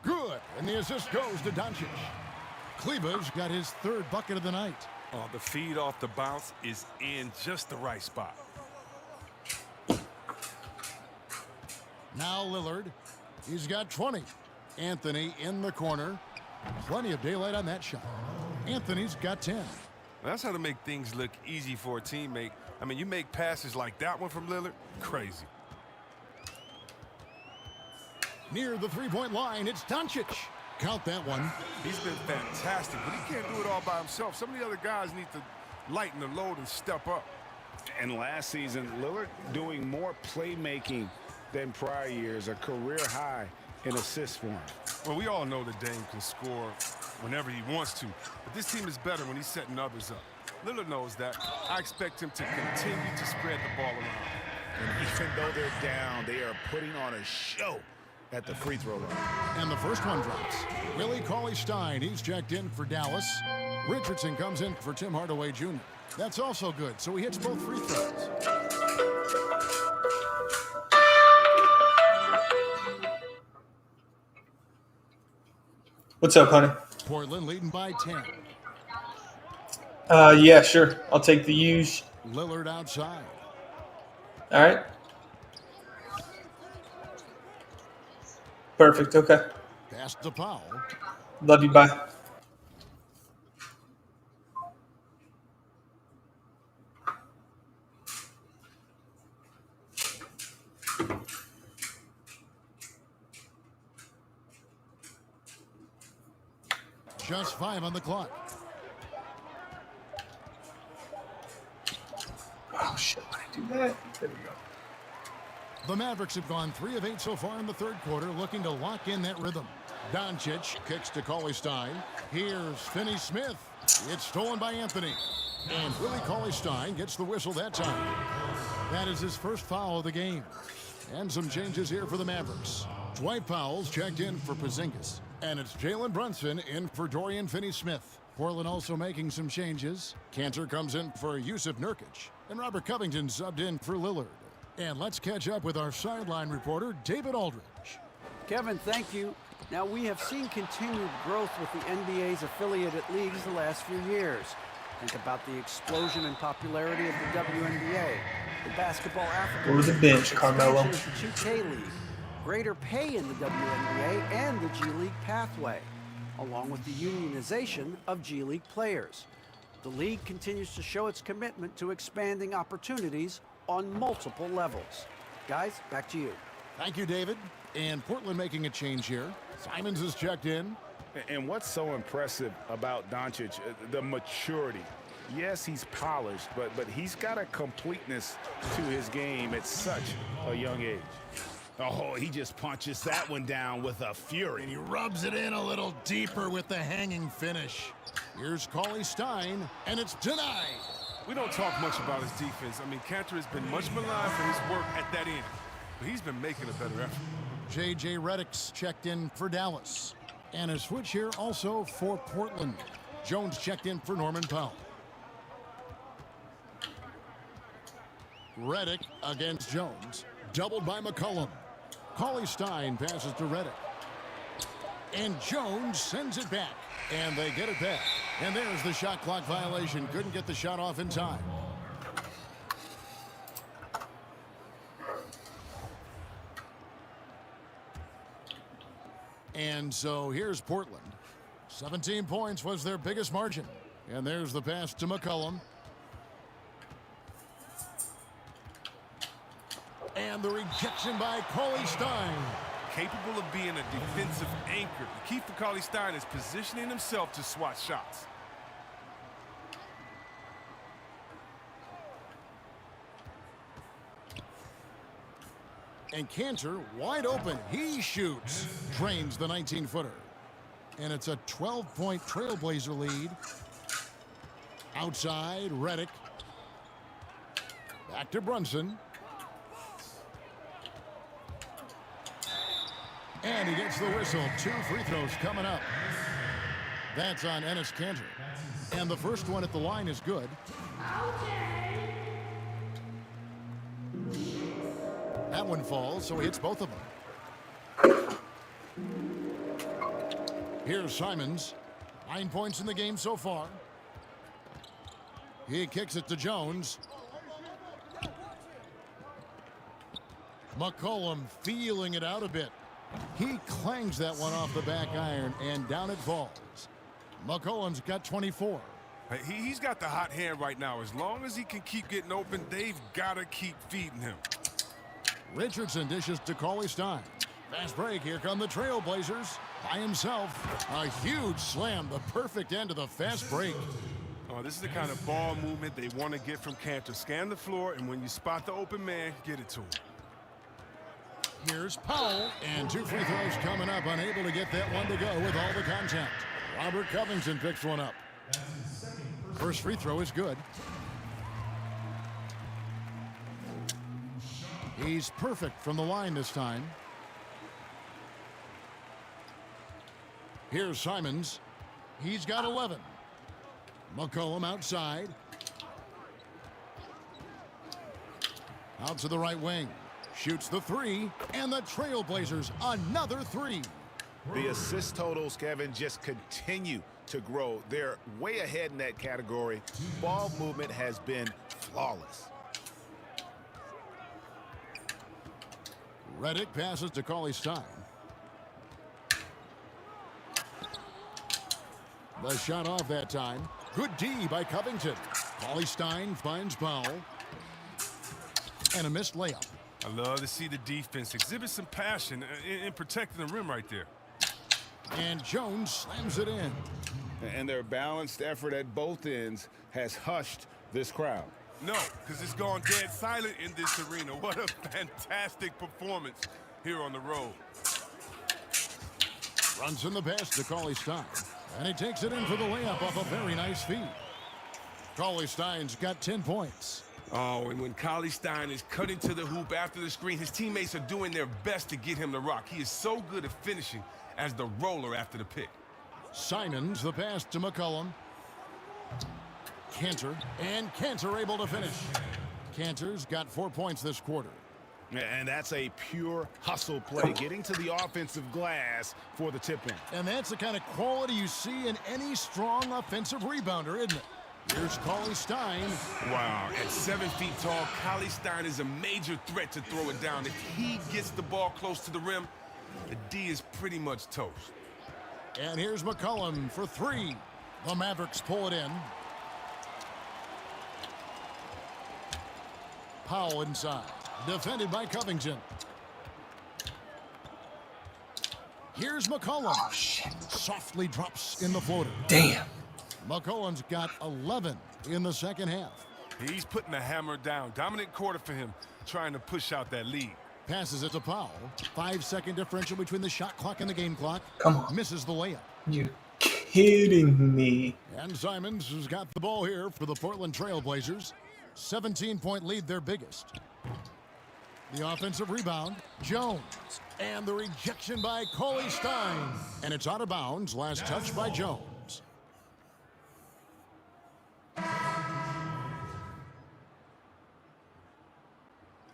Good, and the assist goes to Doncic. Kleba's got his 3rd bucket of the night. Oh, the feed off the bounce is in just the right spot. Now Lillard, he's got 20. Anthony in the corner. Plenty of daylight on that shot. Anthony's got 10. That's how to make things look easy for a teammate. I mean, you make passes like that one from Lillard, crazy. Near the 3-point line, it's Doncic. Count that one. He's been fantastic, but he can't do it all by himself. Some of the other guys need to lighten the load and step up. And last season, Lillard doing more playmaking than prior years, a career high in assists for him. Well, we all know that Dame can score whenever he wants to, but this team is better when he's setting others up. Lillard knows that. I expect him to continue to spread the ball around. And even though they're down, they are putting on a show at the free throw line. And the first one drops. Willie Cauley-Stein, he's checked in for Dallas. Richardson comes in for Tim Hardaway Jr. That's also good, so he hits both free throws. What's up, honey? Portland leading by 10. Yeah, sure. I'll take the use. Lillard outside. All right. Perfect. Okay. Pass to Powell. Love you. Bye. Just 5 on the clock. Oh, shit. Why did I do that? There we go. The Mavericks have gone 3 of 8 so far in the third quarter, looking to lock in that rhythm. Doncic kicks to Cauley-Stein. Here's Finney-Smith. It's stolen by Anthony. And Willie Cauley-Stein gets the whistle that time. That is his first foul of the game. And some changes here for the Mavericks. Dwight Powell's checked in for Porzingis. And it's Jalen Brunson in for Dorian Finney-Smith. Portland also making some changes. Cantor comes in for Yusuf Nurkic. And Robert Covington subbed in for Lillard. And let's catch up with our sideline reporter, David Aldridge. Kevin, thank you. Now, we have seen continued growth with the NBA's affiliated leagues the last few years. Think about the explosion in popularity of the WNBA, the Basketball Africa, Go to the bench, Carmelo. the 2K League, greater pay in the WNBA, and the G League pathway, along with the unionization of G League players. The league continues to show its commitment to expanding opportunities on multiple levels. Guys, back to you. Thank you, David. And Portland making a change here. Simons is checked in. And what's so impressive about Doncic, the maturity. Yes, he's polished, but he's got a completeness to his game at such a young age. Oh, he just punches that one down with a fury. And he rubs it in a little deeper with the hanging finish. Here's Cauley-Stein, and it's denied. We don't talk much about his defense. I mean, Cantor has been much maligned for his work at that end, but he's been making a better effort. J.J. Redick's checked in for Dallas. And a switch here also for Portland. Jones checked in for Norman Powell. Redick against Jones. Doubled by McCollum. Cauley-Stein passes to Redick. And Jones sends it back. And they get it back. And there's the shot clock violation. Couldn't get the shot off in time. And so here's Portland. 17 points was their biggest margin. And there's the pass to McCollum. And the rejection by Cauley-Stein. Capable of being a defensive anchor. The key for Cauley-Stein is positioning himself to swat shots. And Cantor wide open. He shoots. Drains the 19-footer. And it's a 12-point Trailblazer lead. Outside, Redick. Back to Brunson. And he gets the whistle. 2 free throws coming up. That's on Enes Kanter. And the first one at the line is good. That one falls, so he hits both of them. Here's Simons. 9 points in the game so far. He kicks it to Jones. McCollum feeling it out a bit. He clangs that one off the back iron, and down it falls. McCollum's got 24. He's got the hot hand right now. As long as he can keep getting open, they've got to keep feeding him. Richardson dishes to Cauley-Stein. Fast break. Here come the Trailblazers by himself. A huge slam. The perfect end of the fast break. Oh, this is the kind of ball movement they want to get from Cantor. Scan the floor, and when you spot the open man, get it to him. Here's Powell, and 2 free throws coming up, unable to get that one to go with all the contact. Robert Covington picks one up. First free throw is good. He's perfect from the line this time. Here's Simons. He's got 11. McCollum outside. Out to the right wing. Shoots the three, and the Trailblazers another three. The assist totals, Kevin, just continue to grow. They're way ahead in that category. Ball movement has been flawless. Reddick passes to Cauley-Stein. The shot off that time. Good D by Covington. Cauley-Stein finds Powell. And a missed layup. I love to see the defense exhibit some passion in protecting the rim right there. And Jones slams it in. And their balanced effort at both ends has hushed this crowd. No, because it's gone dead silent in this arena. What a fantastic performance here on the road. Runs in the pass to Cauley-Stein. And he takes it in for the layup off a very nice feed. Cauley-Stein's got 10 points. Oh, and when Cauley-Stein is cutting to the hoop after the screen, his teammates are doing their best to get him to rock. He is so good at finishing as the roller after the pick. Simons, the pass to McCollum. Cantor, and Cantor able to finish. Cantor's got 4 points this quarter. And that's a pure hustle play, getting to the offensive glass for the tip-in. And that's the kind of quality you see in any strong offensive rebounder, isn't it? Here's Cauley-Stein. Wow, at 7 feet tall, Cauley-Stein is a major threat to throw it down. If he gets the ball close to the rim, the D is pretty much toast. And here's McCollum for three. The Mavericks pull it in. Powell inside. Defended by Covington. Here's McCollum. Oh, shit. Softly drops in the floater. Damn. McCollum's got 11 in the second half. He's putting the hammer down. Dominant quarter for him, trying to push out that lead. Passes it to Powell. 5-second differential between the shot clock and the game clock. Come on. Misses the layup. You kidding me? And Simons has got the ball here for the Portland Trailblazers. 17-point lead, their biggest. The offensive rebound, Jones. And the rejection by Cauley-Stein. And it's out of bounds. Last touch by Jones.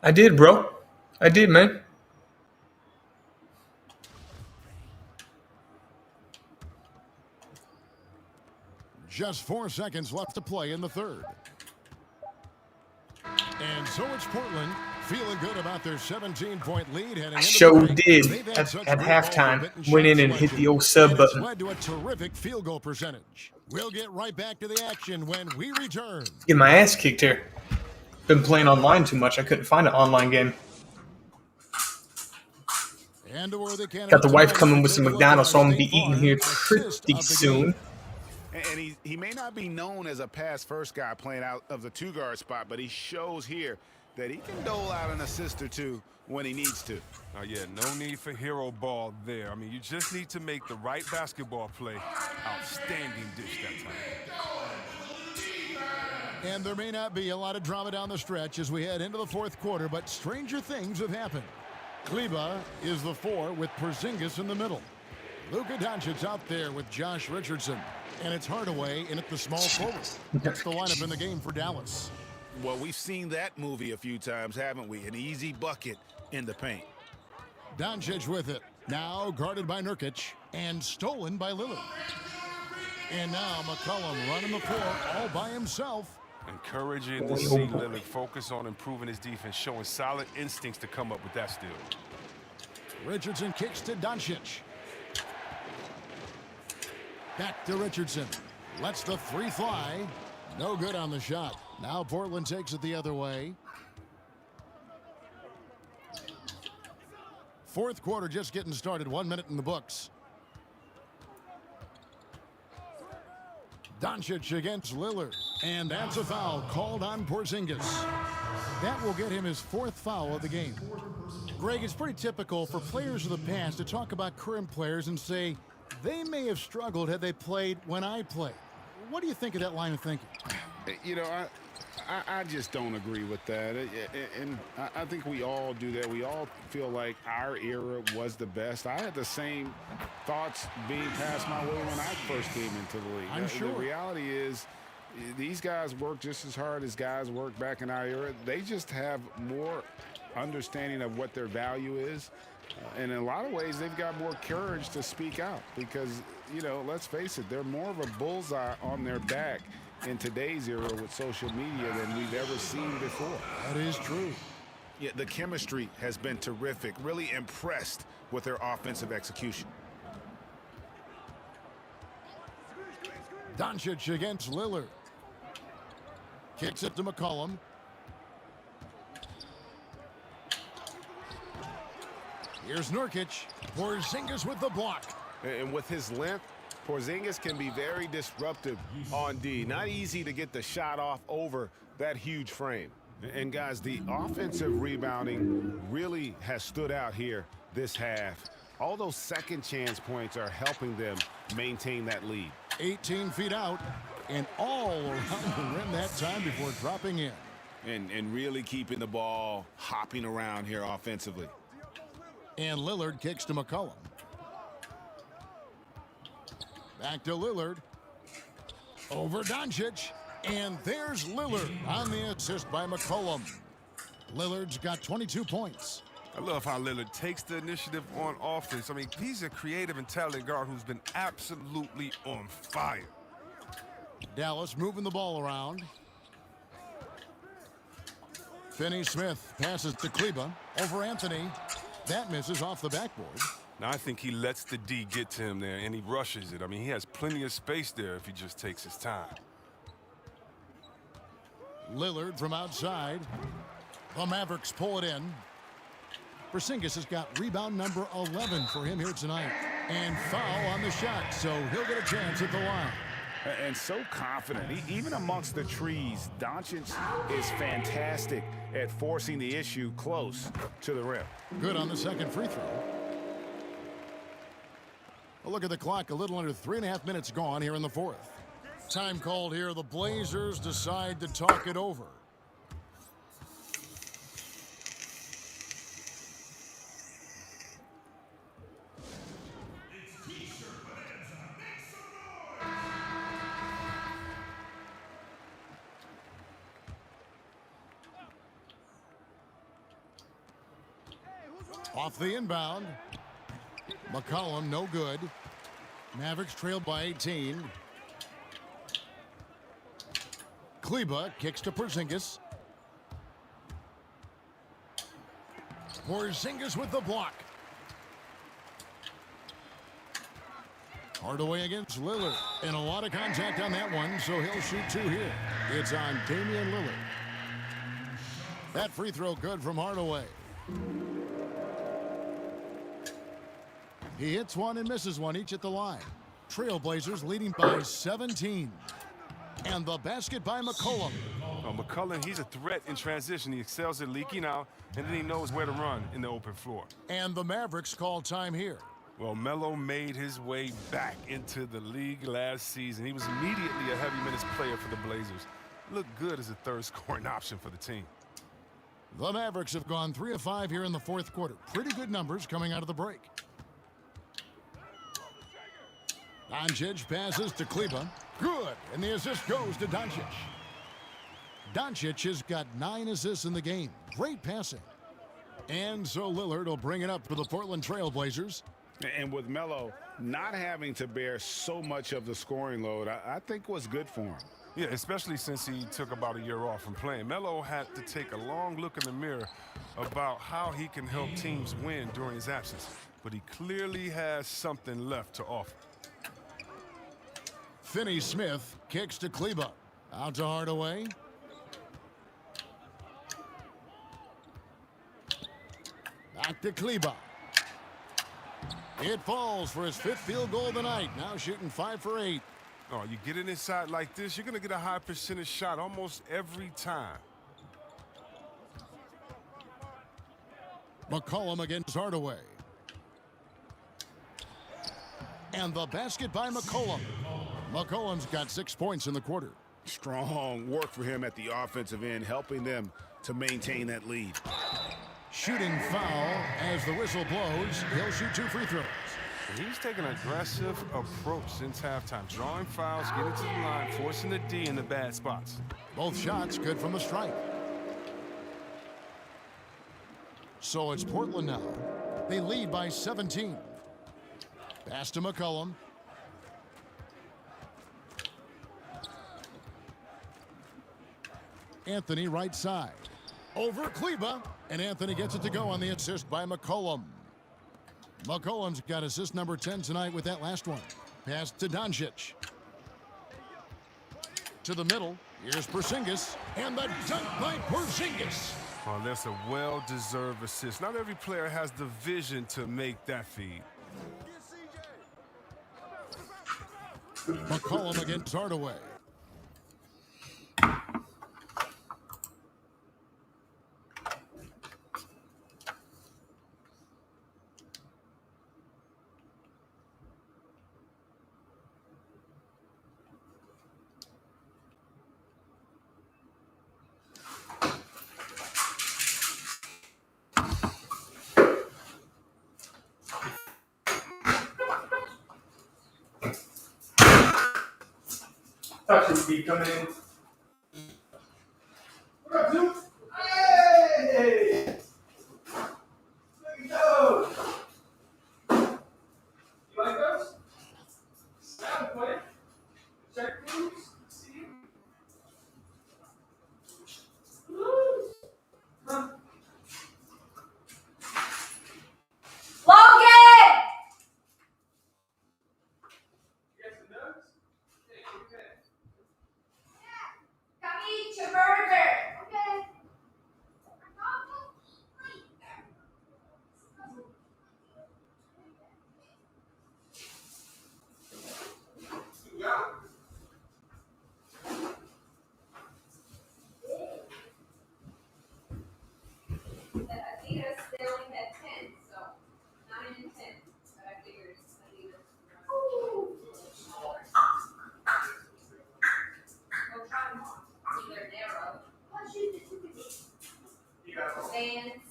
I did, bro. I did, man. Just 4 seconds left to play in the third. And so it's Portland feeling good about their 17-point lead. I sure did at halftime. Went in and hit the old sub button. Led to a terrific field goal percentage. We'll get right back to the action when we return. Get my ass kicked here. Been playing online too much. I couldn't find an online game. Got the wife coming with some McDonald's, so I'm gonna be eating here pretty soon. And he may not be known as a pass-first guy playing out of the two-guard spot, but he shows here that he can dole out an assist or two when he needs to. Yeah, no need for hero ball there. I mean, you just need to make the right basketball play. Outstanding dish that time. And there may not be a lot of drama down the stretch as we head into the fourth quarter, but stranger things have happened. Kleba is the 4 with Porzingis in the middle. Luka Doncic's out there with Josh Richardson. And it's Hardaway in at the small forward. That's the lineup in the game for Dallas. Well, we've seen that movie a few times, haven't we? An easy bucket in the paint. Doncic with it. Now guarded by Nurkic and stolen by Lillard. And now McCollum running the floor all by himself. Encouraging to see Lillard focus on improving his defense, showing solid instincts to come up with that steal. Richardson kicks to Doncic. Back to Richardson. Lets the 3 fly. No good on the shot. Now Portland takes it the other way. Fourth quarter just getting started. 1 minute in the books. Doncic against Lillard. And that's a foul called on Porzingis. That will get him his 4th foul of the game. Greg, it's pretty typical for players of the past to talk about current players and say they may have struggled had they played when I played. What do you think of that line of thinking? You know, I just don't agree with that. And I think we all do that. We all feel like our era was the best. I had the same thoughts being passed my way when I first came into the league. I'm sure. The reality is these guys work just as hard as guys worked back in our era. They just have more understanding of what their value is. And in a lot of ways, they've got more courage to speak out because, you know, let's face it, they're more of a bullseye on their back in today's era with social media than we've ever seen before. That is true. Yeah, the chemistry has been terrific. Really impressed with their offensive execution. Doncic against Lillard. Kicks it to McCollum. Here's Nurkic. Porzingis with the block. And with his length, Porzingis can be very disruptive on D. Not easy to get the shot off over that huge frame. And guys, the offensive rebounding really has stood out here this half. All those second chance points are helping them maintain that lead. 18 feet out and all around the rim that time before dropping in. And really keeping the ball hopping around here offensively. And Lillard kicks to McCollum. Back to Lillard. Over Doncic. And there's Lillard on the assist by McCollum. Lillard's got 22 points. I love how Lillard takes the initiative on offense. I mean, he's a creative and talented guard who's been absolutely on fire. Dallas moving the ball around. Finney-Smith passes to Kleba. Over Anthony. That misses off the backboard. Now, I think he lets the D get to him there, and he rushes it. I mean, he has plenty of space there if he just takes his time. Lillard from outside. The Mavericks pull it in. Porzingis has got rebound number 11 for him here tonight. And foul on the shot, so he'll get a chance at the line. And so confident. Even amongst the trees, Doncic is fantastic at forcing the issue close to the rim. Good on the second free throw. A look at the clock, a little under 3.5 minutes gone here in the fourth. Time called here. The Blazers decide to talk it over. Off the inbound. McCollum, no good. Mavericks trailed by 18. Kleba kicks to Porzingis. Porzingis with the block. Hardaway against Lillard. And a lot of contact on that one, so he'll shoot two here. It's on Damian Lillard. That free throw good from Hardaway. He hits one and misses one, each at the line. Trailblazers leading by 17. And the basket by McCollum. Oh, McCollum, he's a threat in transition. He excels at leaking out, and then he knows where to run in the open floor. And the Mavericks call time here. Well, Melo made his way back into the league last season. He was immediately a heavy minutes player for the Blazers. Looked good as a third scoring option for the team. The Mavericks have gone 3 of 5 here in the fourth quarter. Pretty good numbers coming out of the break. Doncic passes to Kleba. Good, and the assist goes to Doncic. Doncic has got 9 assists in the game. Great passing. And so Lillard will bring it up for the Portland Trailblazers. And with Melo not having to bear so much of the scoring load, I think was good for him. Yeah, especially since he took about a year off from playing. Melo had to take a long look in the mirror about how he can help teams win during his absence. But he clearly has something left to offer. Finney-Smith kicks to Kleba. Out to Hardaway. Back to Kleba. It falls for his 5th field goal of the night. Now shooting 5 for 8. Oh, you get it inside like this, you're going to get a high percentage shot almost every time. McCollum against Hardaway. And the basket by McCollum. McCollum's got 6 points in the quarter. Strong work for him at the offensive end, helping them to maintain that lead. Shooting foul as the whistle blows. He'll shoot 2 free throws. He's taking an aggressive approach since halftime, drawing fouls, getting to the line, forcing the D in the bad spots. Both shots good from the strike. So it's Portland now. They lead by 17. Pass to McCollum. Anthony right side. Over Kleba. And Anthony gets it to go on the assist by McCollum. McCollum's got assist number 10 tonight with that last one. Pass to Doncic. To the middle. Here's Porzingis. And the dunk by Porzingis. Well, that's a well-deserved assist. Not every player has the vision to make that feed. McCollum against Hardaway. Thought you would be coming in. What up, dude? Hey! Look at those! You like those? Sound point. Check these. See? Huh? Logan! You got some nuts? Hey, look at that. Come eat your burger. Okay. Yeah. Adidas, they only had 10, so 9 and 10. But I figured Adidas. Go try them on. See, they're narrow. You got them. Vans.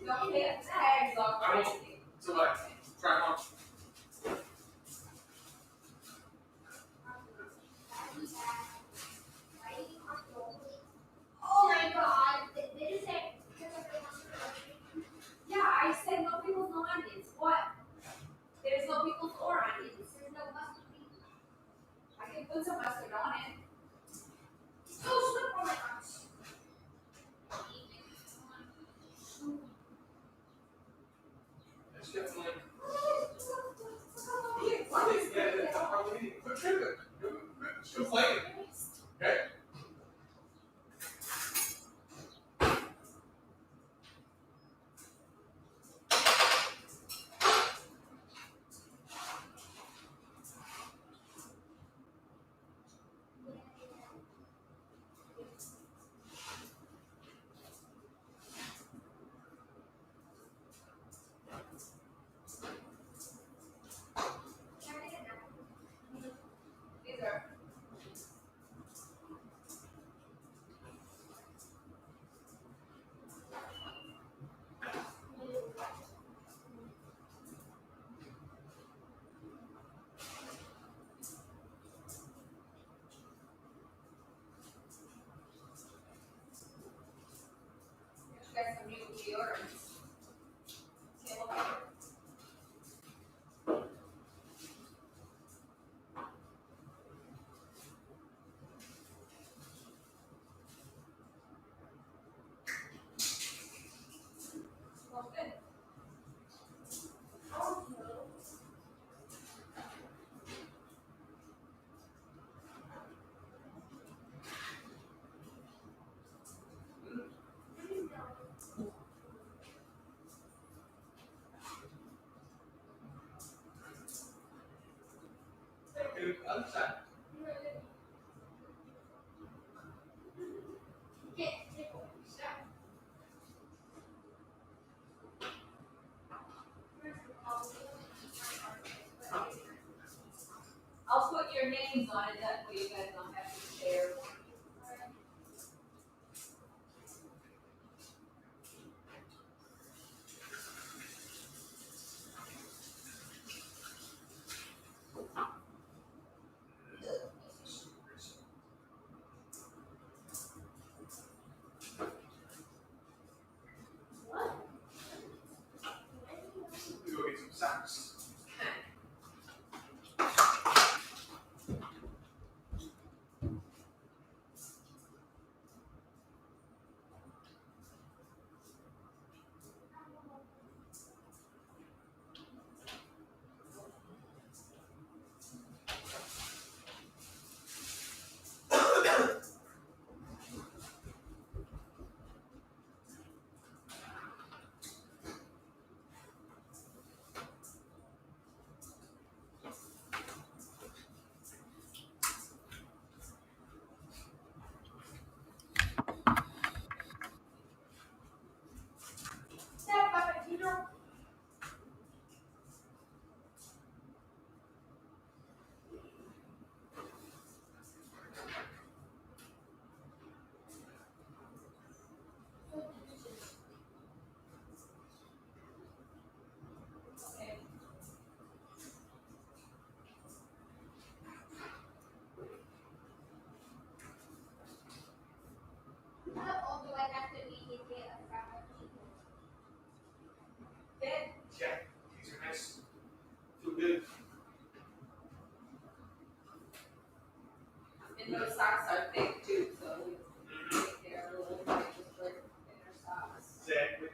Don't hit tags off I or won't. anything. So like, try them on. Oh my god. They just say. Yeah, I said no pickles, no onions. What? There's no pickles or onions. There's no mustard. I can put some mustard on it. Oh, oh my gosh. It's definitely. Yeah, put sugar. Good flavor. Okay. I'll put your names on it, that way you guys don't have to share. Go get some socks. How old do I have to be to get a frappuccino? Good. Yeah, these are nice. Feel good. And those socks are thick too, so they're a little bit just like thinner socks. Exactly.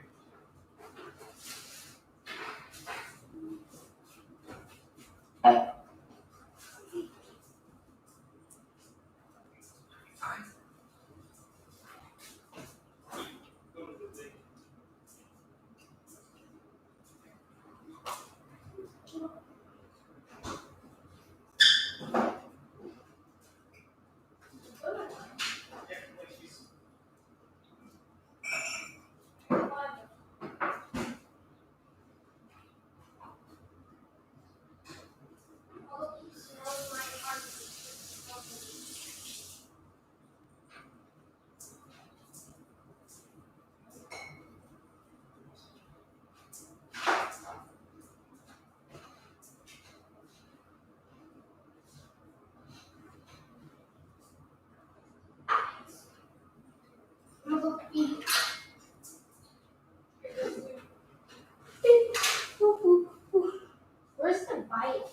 Where's the bite?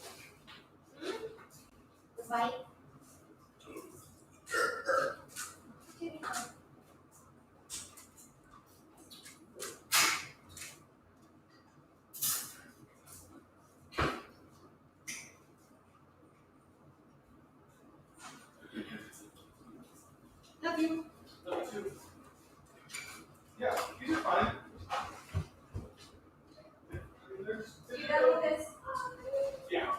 The bite? Love you. Level 2. Yeah, these are fine. You done with this? Yeah.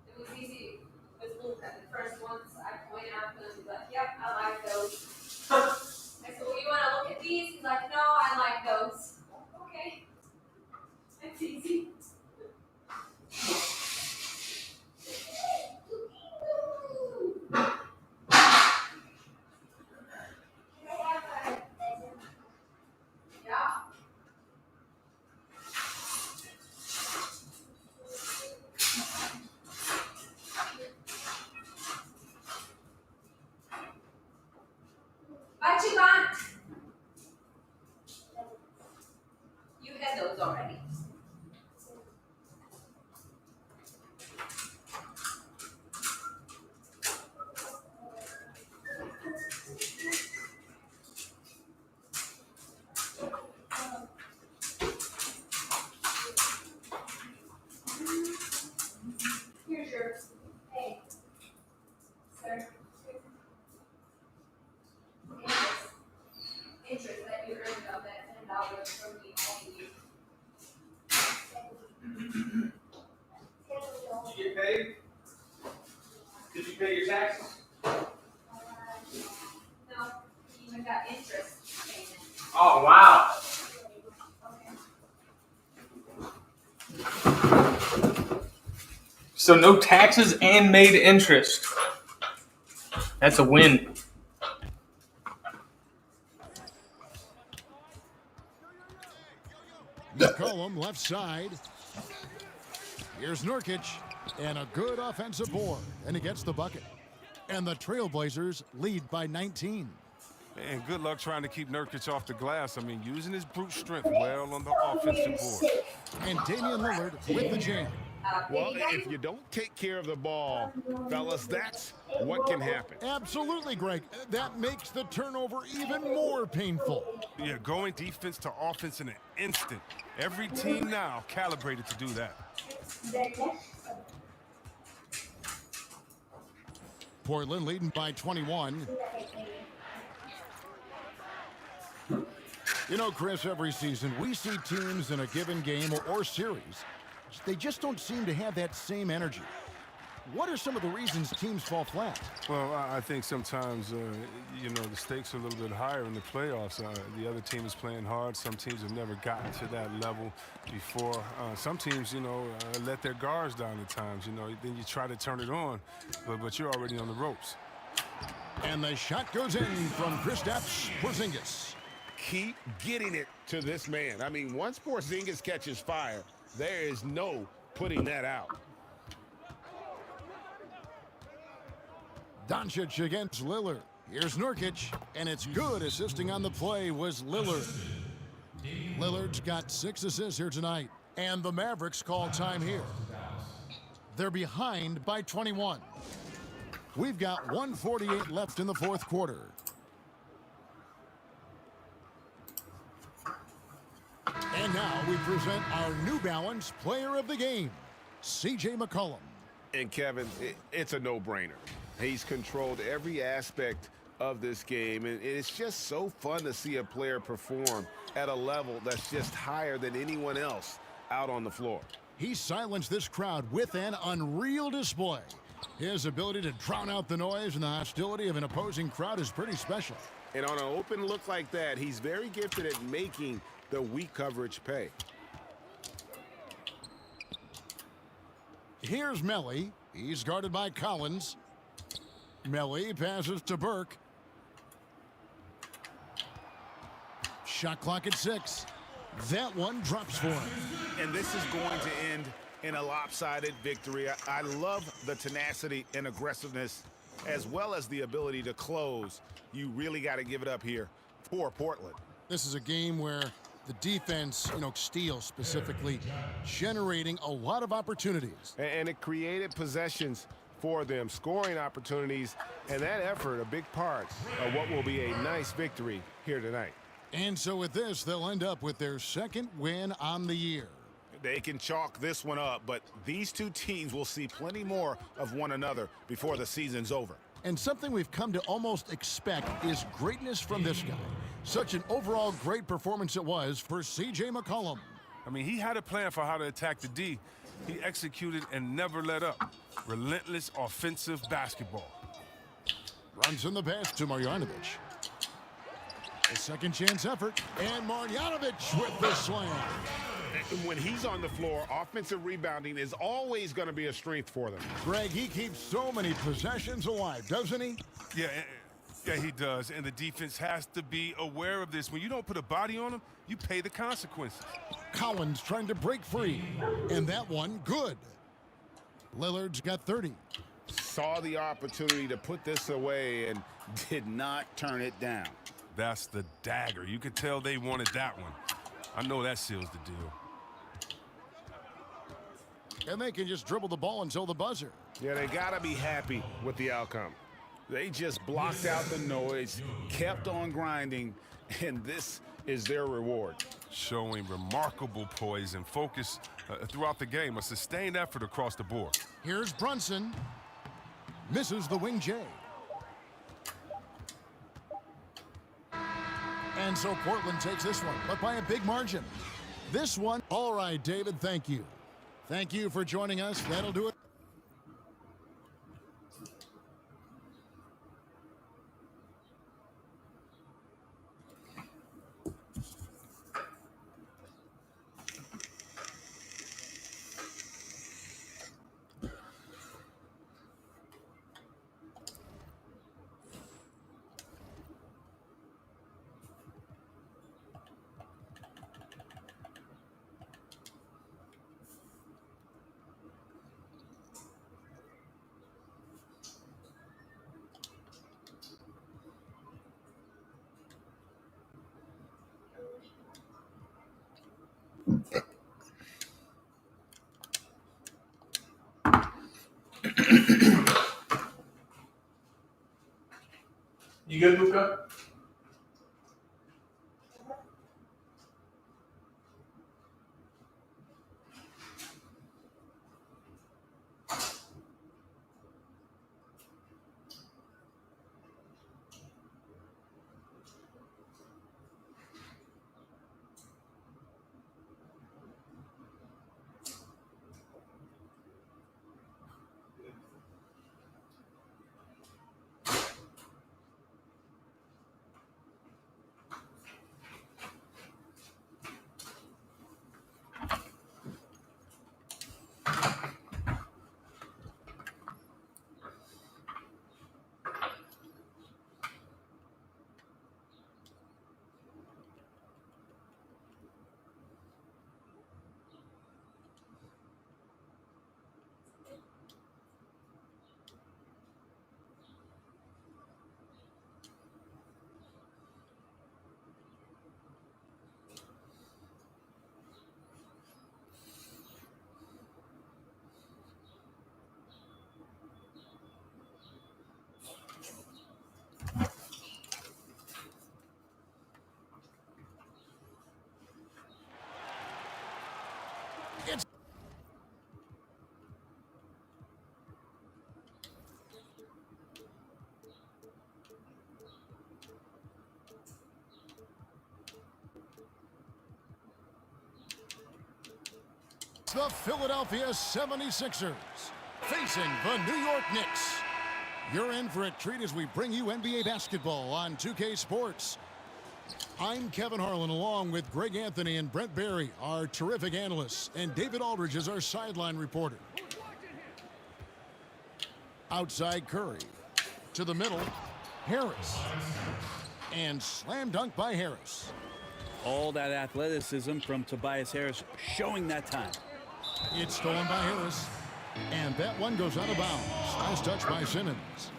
It was easy with Luke at the first ones I pointed out to him. He's like, yep, I like those. I said, well, you want to look at these? He's like, no, I like those. Okay. That's easy. Yeah. What you want? You had those already. Oh, wow. So no taxes and made interest. That's a win. McCollum left side. Here's Nurkic. And a good offensive board. And he gets the bucket. And the Trailblazers lead by 19. And good luck trying to keep Nurkic off the glass. I mean, using his brute strength well on the offensive board. And Damian Lillard with the jam. Well, if you don't take care of the ball, fellas, that's what can happen. Absolutely, Greg. That makes the turnover even more painful. Yeah, going defense to offense in an instant. Every team now calibrated to do that. Portland leading by 21. You know, Chris, every season we see teams in a given game or series, they just don't seem to have that same energy. What are some of the reasons teams fall flat? Well, I think sometimes, you know, the stakes are a little bit higher in the playoffs. The other team is playing hard. Some teams have never gotten to that level before. Some teams, you know, let their guards down at times. You know, then you try to turn it on, but you're already on the ropes. And the shot goes in from Kristaps Porzingis. Keep getting it to this man. I mean, once Porzingis catches fire, there is no putting that out. Doncic against Lillard. Here's Nurkic, and it's good. Assisting on the play was Lillard. Lillard's got 6 assists here tonight, and the Mavericks call time here. They're behind by 21. We've got 1:48 left in the fourth quarter. And now we present our New Balance Player of the Game, C.J. McCollum. And Kevin, it's a no-brainer. He's controlled every aspect of this game, and it's just so fun to see a player perform at a level that's just higher than anyone else out on the floor. He silenced this crowd with an unreal display. His ability to drown out the noise and the hostility of an opposing crowd is pretty special. And on an open look like that, he's very gifted at making the weak coverage pay. Here's Melly. He's guarded by Collins. Melly passes to Burke. Shot clock at 6. That one drops for him. And this is going to end in a lopsided victory. I love the tenacity and aggressiveness as well as the ability to close. You really got to give it up here for Portland. This is a game where the defense, steals specifically, generating a lot of opportunities. And it created possessions for them, scoring opportunities, and that effort a big part of what will be a nice victory here tonight. And so with this, they'll end up with their second win on the year. They can chalk this one up, but these two teams will see plenty more of one another before the season's over. And something we've come to almost expect is greatness from this guy. Such an overall great performance it was for C.J. McCollum. I mean, he had a plan for how to attack the D. He executed and never let up. Relentless offensive basketball. Runs in the pass to Marjanovic. A second chance effort, and Marjanovic with the slam. When he's on the floor, offensive rebounding is always going to be a strength for them. Greg, he keeps so many possessions alive, doesn't he? Yeah, he does. And the defense has to be aware of this. When you don't put a body on him, you pay the consequences. Collins trying to break free, and that one good. Lillard's got 30. Saw the opportunity to put this away and did not turn it down. That's the dagger. You could tell they wanted that one. I know that seals the deal. And they can just dribble the ball until the buzzer. Yeah, they got to be happy with the outcome. They just blocked out the noise, kept on grinding, and this is their reward. Showing remarkable poise and focus throughout the game, a sustained effort across the board. Here's Brunson. Misses the wing J. And so Portland takes this one, but by a big margin. This one, all right, David, thank you. Thank you for joining us. That'll do it. You good, Luca? The Philadelphia 76ers facing the New York Knicks. You're in for a treat as we bring you NBA basketball on 2K Sports. I'm Kevin Harlan along with Greg Anthony and Brent Barry, our terrific analysts, and David Aldridge is our sideline reporter. Outside Curry. To the middle, Harris. And slam dunk by Harris. All that athleticism from Tobias Harris showing that time. It's stolen by Harris. And that one goes out of bounds. Nice touch by Simmons.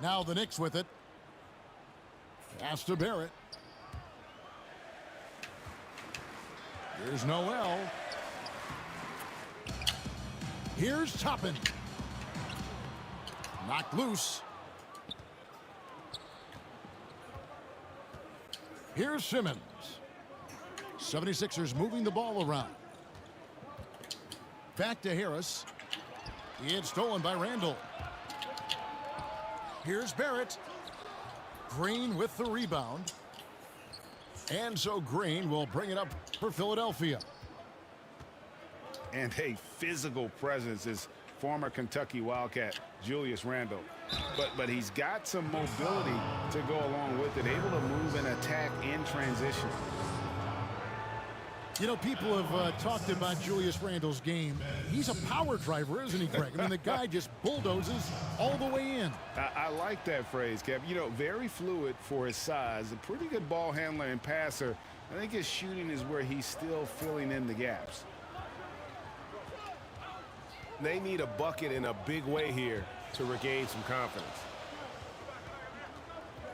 Now the Knicks with it. Pass to Barrett. Here's Noel. Here's Toppin. Knocked loose. Here's Simmons. 76ers moving the ball around. Back to Harris. It's stolen by Randall. Here's Barrett. Green with the rebound. And so Green will bring it up for Philadelphia. And a physical presence is former Kentucky Wildcat Julius Randle. But he's got some mobility to go along with it, able to move and attack in transition. You know, people have talked about Julius Randle's game. He's a power driver, isn't he, Greg? I mean, the guy just bulldozes all the way in. I like that phrase, Kev. You know, very fluid for his size, a pretty good ball handler and passer. I think his shooting is where he's still filling in the gaps. They need a bucket in a big way here to regain some confidence.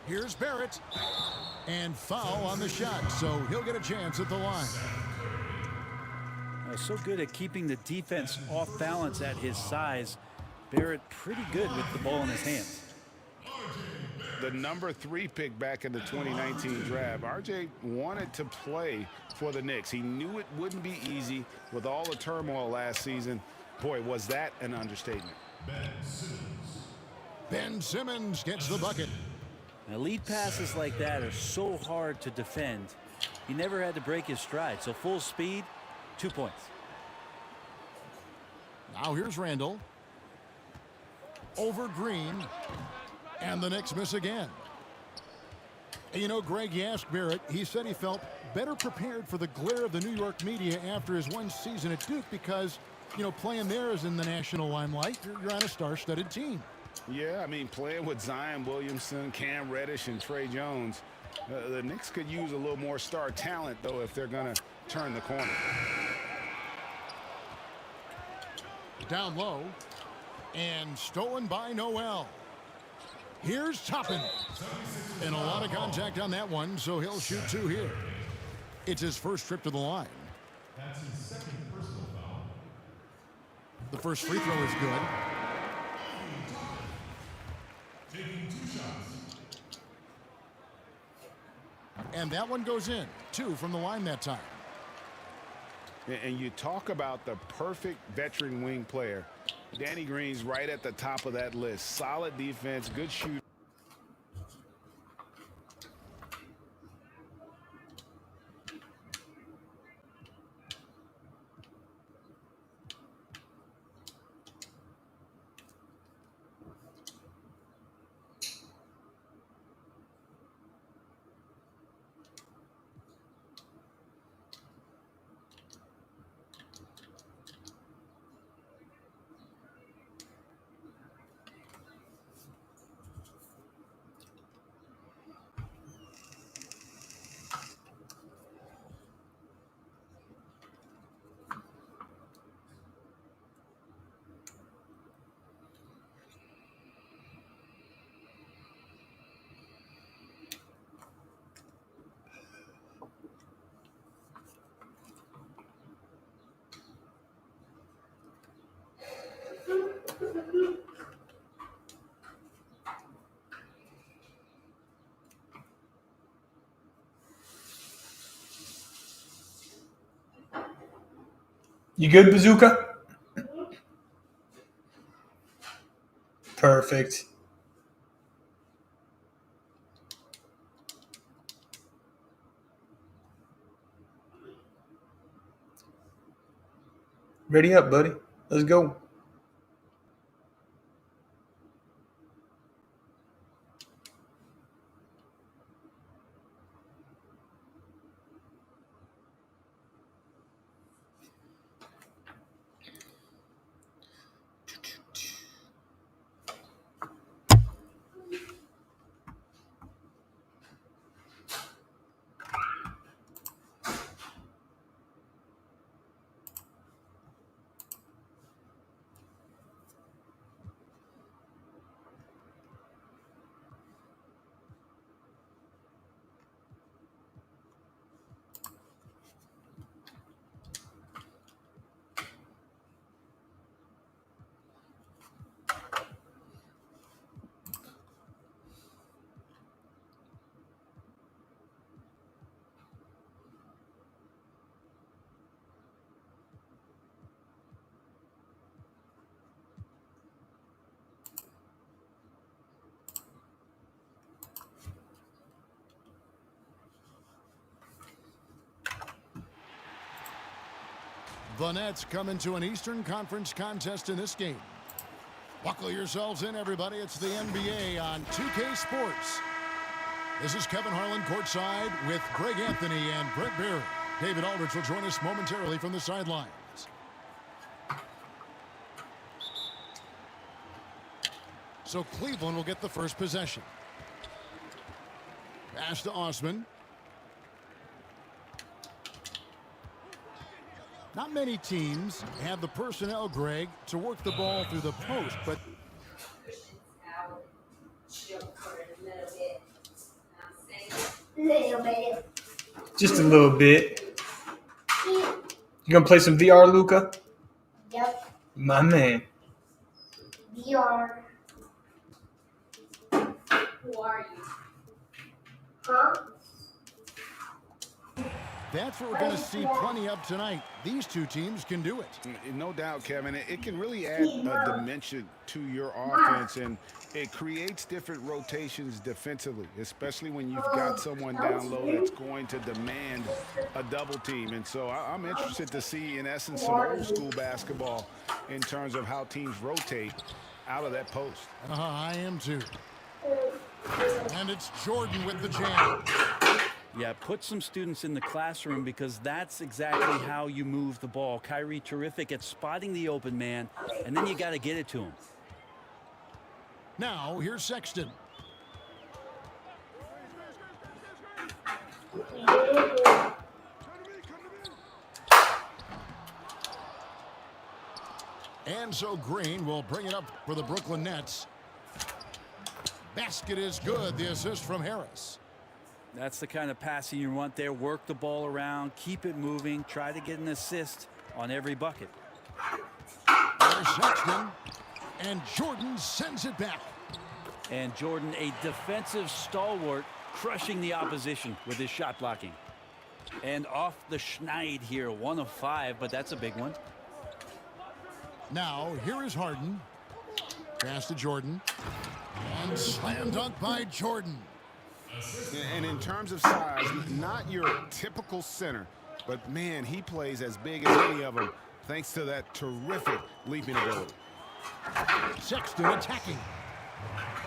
Here's Barrett. And foul on the shot, so he'll get a chance at the line. So good at keeping the defense off balance at his size. Barrett pretty good with the ball in his hands. The number 3 pick back in the 2019 draft. RJ wanted to play for the Knicks. He knew it wouldn't be easy with all the turmoil last season. Boy, was that an understatement. Ben Simmons gets the bucket. Now, lead passes like that are so hard to defend. He never had to break his stride, so full speed, 2 points. Now here's Randall. Over Green. And the Knicks miss again. And you know, Greg, you asked Barrett. He said he felt better prepared for the glare of the New York media after his one season at Duke because, you know, playing there is in the national limelight. You're on a star-studded team. Yeah, I mean, playing with Zion Williamson, Cam Reddish, and Trey Jones, the Knicks could use a little more star talent, though, if they're going to turn the corner. Down low. And stolen by Noel. Here's Toppin. And a lot of contact on that one, so he'll shoot 2 here. It's his first trip to the line. That's his second personal foul. The first free throw is good. Taking 2 shots. And that one goes in. 2 from the line that time. And you talk about the perfect veteran wing player. Danny Green's right at the top of that list. Solid defense, good shooter. You good, Bazooka? Perfect. Ready up, buddy. Let's go. The Nets come into an Eastern Conference contest in this game. Buckle yourselves in, everybody. It's the NBA on 2K Sports. This is Kevin Harlan courtside with Greg Anthony and Brett Berry. David Aldridge will join us momentarily from the sidelines. So Cleveland will get the first possession. Pass to Osman. Not many teams have the personnel, Greg, to work the ball through the post, but Just a little bit. You gonna play some VR, Luca? Yep. My man. VR. Who are you? Huh? that's what we're going to see plenty of tonight. These two teams can do it. No doubt, Kevin. It can really add a dimension to your offense, and it creates different rotations defensively, especially when you've got someone down low that's going to demand a double team. And so I'm interested to see, in essence, some old school basketball in terms of how teams rotate out of that post. I am too. And it's Jordan with the jam. Yeah, put some students in the classroom because that's exactly how you move the ball. Kyrie terrific at spotting the open man, and then you got to get it to him. Now, here's Sexton. And so Green will bring it up for the Brooklyn Nets. Basket is good. The assist from Harris. That's the kind of passing you want there. Work the ball around, keep it moving, try to get an assist on every bucket. There's Sexton, and Jordan sends it back. And Jordan, a defensive stalwart, crushing the opposition with his shot blocking. And off the schneid here, 1 of 5, but that's a big one. Now, here is Harden. Pass to Jordan. And slam dunk by Jordan. And in terms of size, not your typical center, but man, he plays as big as any of them thanks to that terrific leaping ability. Sexton attacking.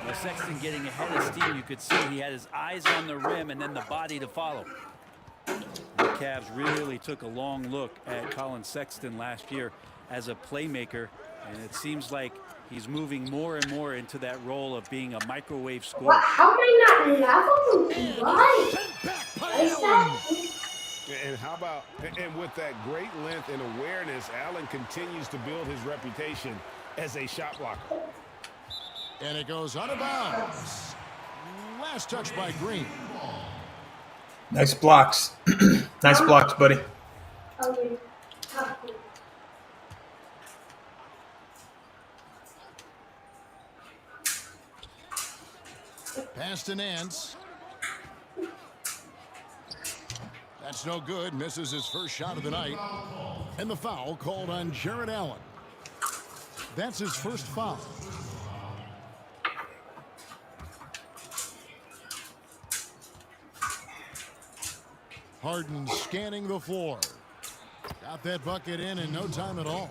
Well, Sexton getting ahead of steam. You could see he had his eyes on the rim and then the body to follow. The Cavs really took a long look at Colin Sexton last year as a playmaker, and it seems like he's moving more and more into that role of being a microwave scorer. How can I not have him? Why? And how about, and with that great length and awareness, Allen continues to build his reputation as a shot blocker. And it goes out of bounds. Last touch by Green. Nice blocks. Nice blocks, buddy. Okay. Pass to Nance. That's no good. Misses his first shot of the night. And the foul called on Jarrett Allen. That's his first foul. Harden scanning the floor. Got that bucket in no time at all.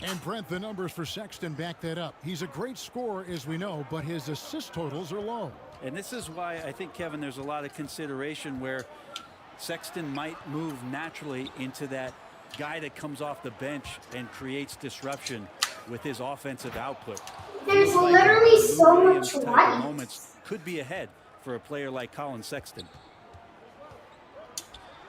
And Brent, the numbers for Sexton back that up. He's a great scorer, as we know, but his assist totals are low. And this is why I think, Kevin, there's a lot of consideration where Sexton might move naturally into that guy that comes off the bench and creates disruption with his offensive output. There's literally so much light. Moments could be ahead for a player like Colin Sexton.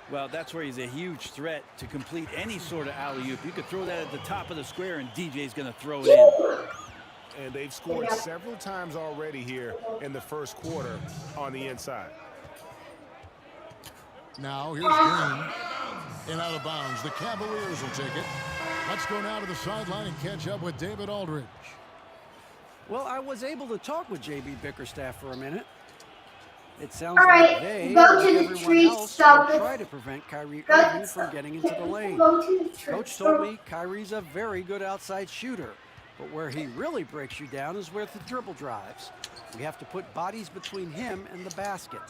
Well, that's where he's a huge threat to complete any sort of alley-oop. You could throw that at the top of the square, and DJ's going to throw it in. And they've scored several times already here in the first quarter on the inside. Now here's Green. And out of bounds. The Cavaliers will take it. Let's go now to the sideline and catch up with David Aldridge. Well, I was able to talk with J.B. Bickerstaff for a minute. It sounds All right, like they, go like to the everyone tree, else, stop will it. try to prevent Kyrie Go- Irving from getting into the lane. Go to the tree. Coach told me Kyrie's a very good outside shooter, but where he really breaks you down is with the dribble drives. We have to put bodies between him and the basket.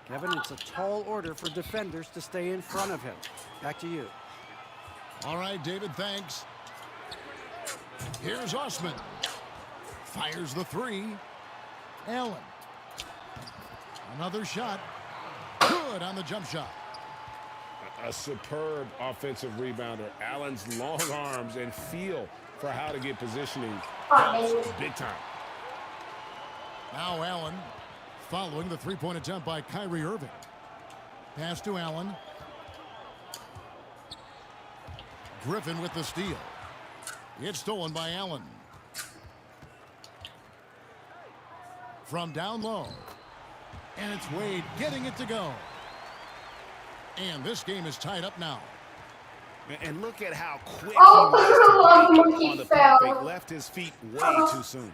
Kevin, it's a tall order for defenders to stay in front of him. Back to you. All right, David, thanks. Here's Osman. Fires the three. Allen. Another shot. Good on the jump shot. A superb offensive rebounder. Allen's long arms and feel for how to get positioning. Big time. Now Allen following the three-point attempt by Kyrie Irving. Pass to Allen. Griffin with the steal. It's stolen by Allen. From down low. And it's Wade getting it to go. And this game is tied up now. And look at how quick he monkey on the fell. pump fake. Left his feet way too soon.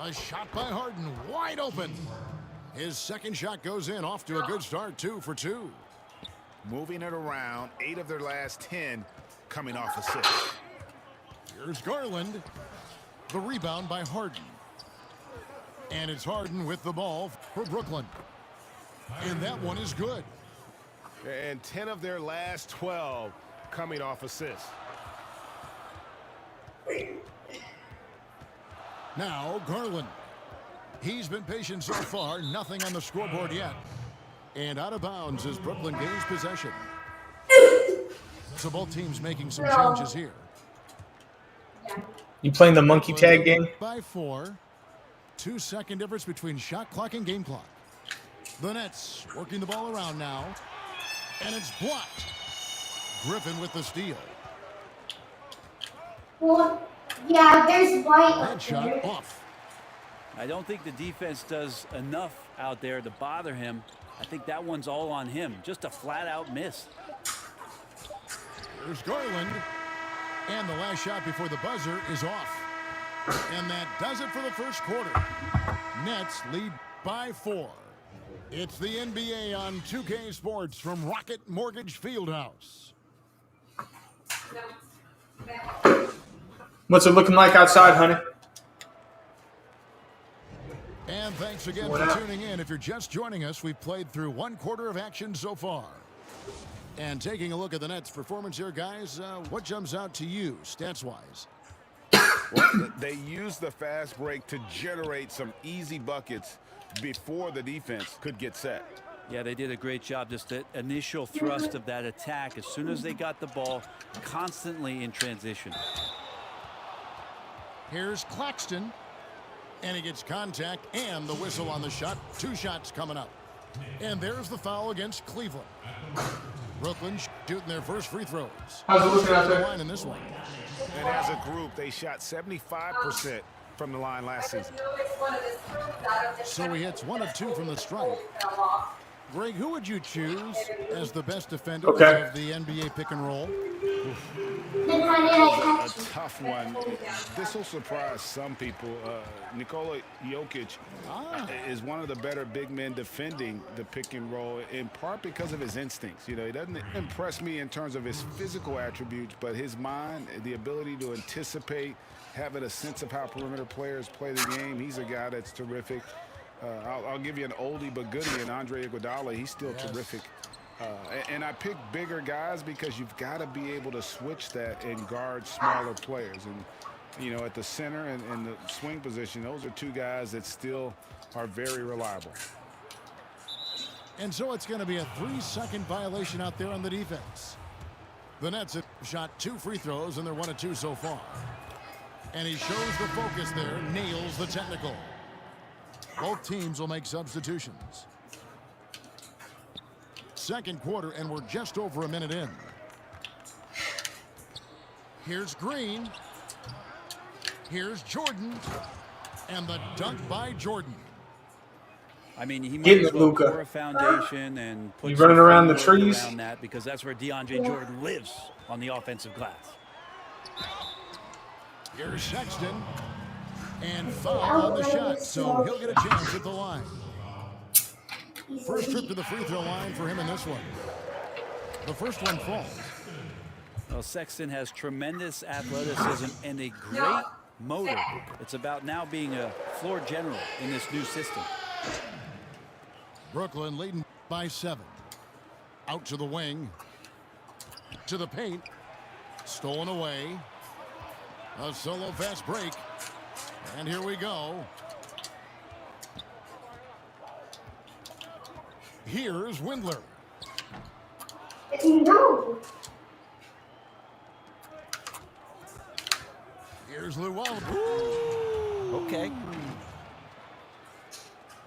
A shot by Harden, wide open. His second shot goes in, off to a good start, 2 for 2. Moving it around, 8 of their last 10 coming off assists. Here's Garland. The rebound by Harden. And it's Harden with the ball for Brooklyn. And that one is good. And 10 of their last 12 coming off assists. Now Garland. He's been patient so far. Nothing on the scoreboard yet. And out of bounds as Brooklyn gains possession. So both teams making some changes here. You playing the monkey tag game? By 4. 2-second difference between shot clock and game clock. The Nets working the ball around now. And it's blocked. Griffin with the steal. Well, yeah, there's white That up shot there. off. I don't think the defense does enough out there to bother him. I think that one's all on him. Just a flat-out miss. Here's Garland. And the last shot before the buzzer is off. And that does it for the first quarter. Nets lead by 4. It's the NBA on 2K Sports from Rocket Mortgage Fieldhouse. What's it looking like outside, honey? And thanks again for tuning in. If you're just joining us, we've played through 1 quarter of action so far. And taking a look at the Nets' performance here, guys, what jumps out to you, stats-wise? Well, they used the fast break to generate some easy buckets before the defense could get set. Yeah, they did a great job. Just the initial thrust of that attack, as soon as they got the ball, constantly in transition. Here's Claxton. And he gets contact and the whistle on the shot. 2 shots coming up. And there's the foul against Cleveland. Brooklyn shooting their first free throws. How's it looking out there? Line in this one. And as a group, they shot 75% from the line last season. So he hits 1 of 2 from the stripe. Greg, who would you choose as the best defender of the NBA pick and roll? A tough one. This will surprise some people. Nikola Jokic is one of the better big men defending the pick and roll, in part because of his instincts. You know, he doesn't impress me in terms of his physical attributes, but his mind, the ability to anticipate, having a sense of how perimeter players play the game. He's a guy that's terrific. I'll give you an oldie but goodie in Andre Iguodala. He's still terrific. And I pick bigger guys because you've got to be able to switch that and guard smaller players. And, you know, at the center and the swing position, those are 2 guys that still are very reliable. And so it's going to be a 3-second violation out there on the defense. The Nets have shot 2 free throws, and they're 1 of 2 so far. And he shows the focus there, nails the technical. Both teams will make substitutions. Second quarter, and we're just over a minute in. Here's Green. Here's Jordan. And the dunk by Jordan. I mean, he might as well pour a foundation and put running around the trees around that, because that's where DeAndre Jordan lives, on the offensive glass. Here's Sexton. And foul on the shot, so he'll get a chance at the line. First trip to the free throw line for him in this one. The first one falls. Well, Sexton has tremendous athleticism and a great motor. It's about now being a floor general in this new system. Brooklyn leading by 7. Out to the wing. To the paint. Stolen away. A solo fast break. And here we go. Here's Windler. No. Here's Llewellyn. Okay.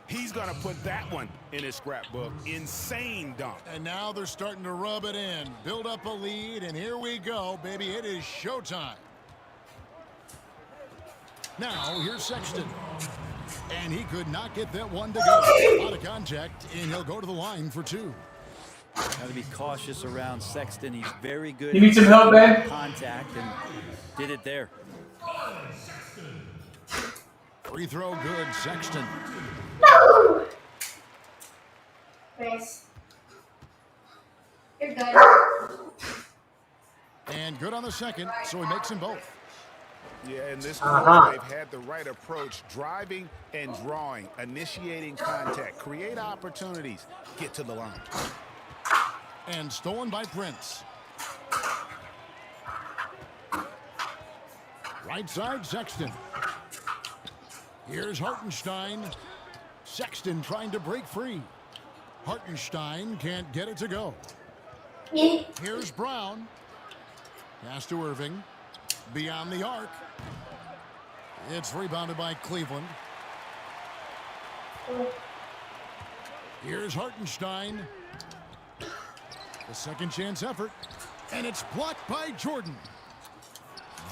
He's going to put that one in his scrapbook. Insane dunk. And now they're starting to rub it in. Build up a lead, and here we go, baby. It is showtime. Now, here's Sexton. And he could not get that one to go. Out of contact, and he'll go to the line for 2. Got to be cautious around Sexton. He's very good. You need some help, man? Contact, and did it there. Free throw good, Sexton. No. Chris. You're good. And good on the second, so he makes them both. Yeah, in this quarter, they've had the right approach, driving and drawing, initiating contact, create opportunities, get to the line. And stolen by Prince. Right side, Sexton. Here's Hartenstein. Sexton trying to break free. Hartenstein can't get it to go. Here's Brown. Pass to Irving. Beyond the arc. It's rebounded by Cleveland. Here's Hartenstein. The second chance effort. And it's blocked by Jordan.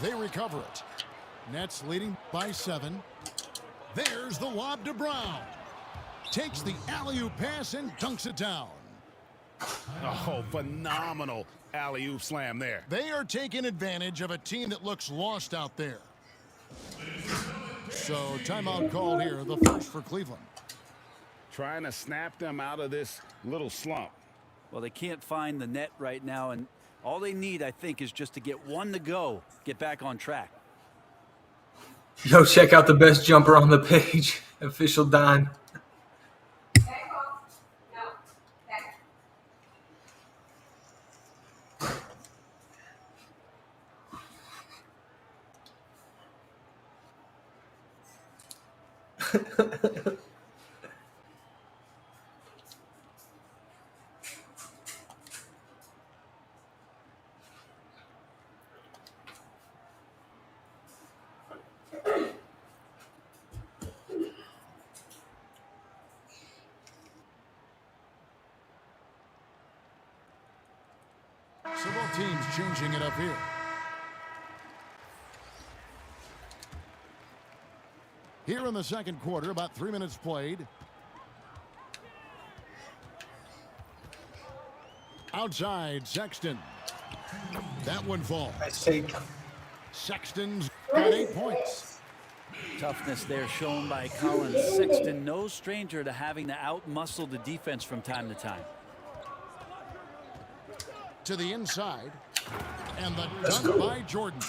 They recover it. Nets leading by 7. There's the lob to Brown. Takes the alley-oop pass and dunks it down. Oh, phenomenal alley-oop slam there. They are taking advantage of a team that looks lost out there. So timeout called here, the first for Cleveland. Trying to snap them out of this little slump. Well, they can't find the net right now, and all they need, I think, is just to get one to go, get back on track. Yo, check out the best jumper on the page. Official Don. So both teams changing it up here. Here in the second quarter, about 3 minutes played. Outside, Sexton. That one falls. Nice take. Sexton's got 8 points. Toughness there shown by Colin Sexton. No stranger to having to outmuscle the defense from time to time. To the inside. And the dunk by Jordan.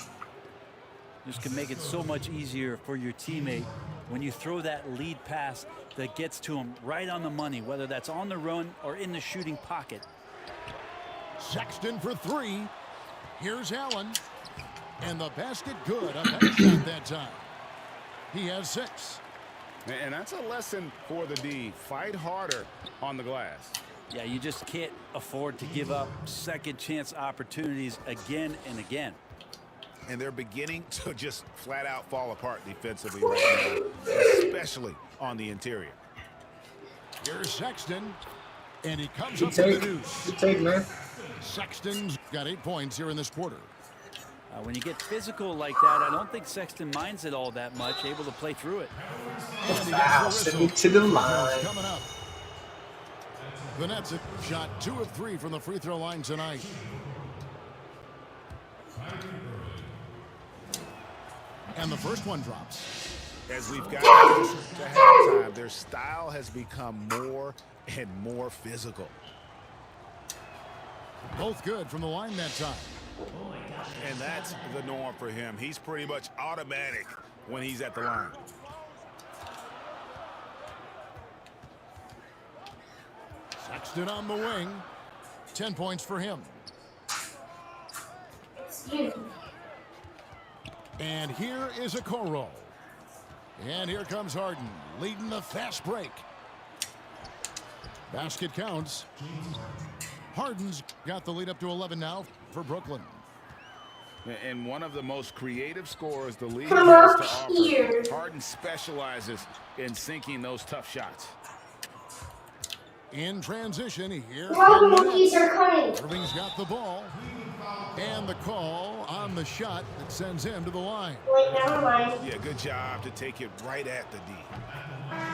This can make it so much easier for your teammate when you throw that lead pass that gets to him right on the money, whether that's on the run or in the shooting pocket. Sexton for 3. Here's Allen. And the basket good. A better shot that time. He has 6. And that's a lesson for the D. Fight harder on the glass. Yeah, you just can't afford to give up second chance opportunities again and again. And they're beginning to just flat out fall apart defensively right now, especially on the interior. Here's Sexton, and he comes Good up take. with the deuce. Good take, man. Sexton's got 8 points here in this quarter. When you get physical like that, I don't think Sexton minds it all that much, able to play through it. Foul, send me to the line. Coming up. The Nets have shot 2 of 3 from the free throw line tonight. And the first one drops. As we've got closer to halftime, their style has become more and more physical. Both good from the line that time. And that's the norm for him. He's pretty much automatic when he's at the line. Sexton on the wing. 10 points for him. And here is a Okoro. And here comes Harden, leading the fast break. Basket counts. Harden's got the lead up to 11 now for Brooklyn. And one of the most creative scorers the league Come has up to offer. here. Harden specializes in sinking those tough shots. In transition, here All the come the monkeys Nets. are coming. Irving's got the ball. And the call on the shot that sends him to the line. Wait, never mind. Yeah, good job to take it right at the D.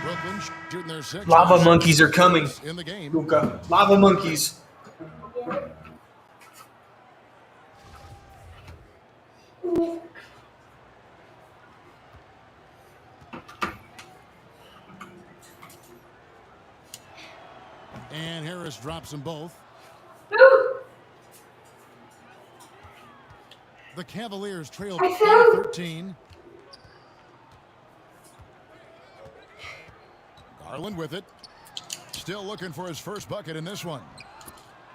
Brooklyn shooting their 6. Lava monkeys are coming. In the game. Luka. Lava monkeys. And Harris drops them both. The Cavaliers trail by 13. Garland with it. Still looking for his first bucket in this one.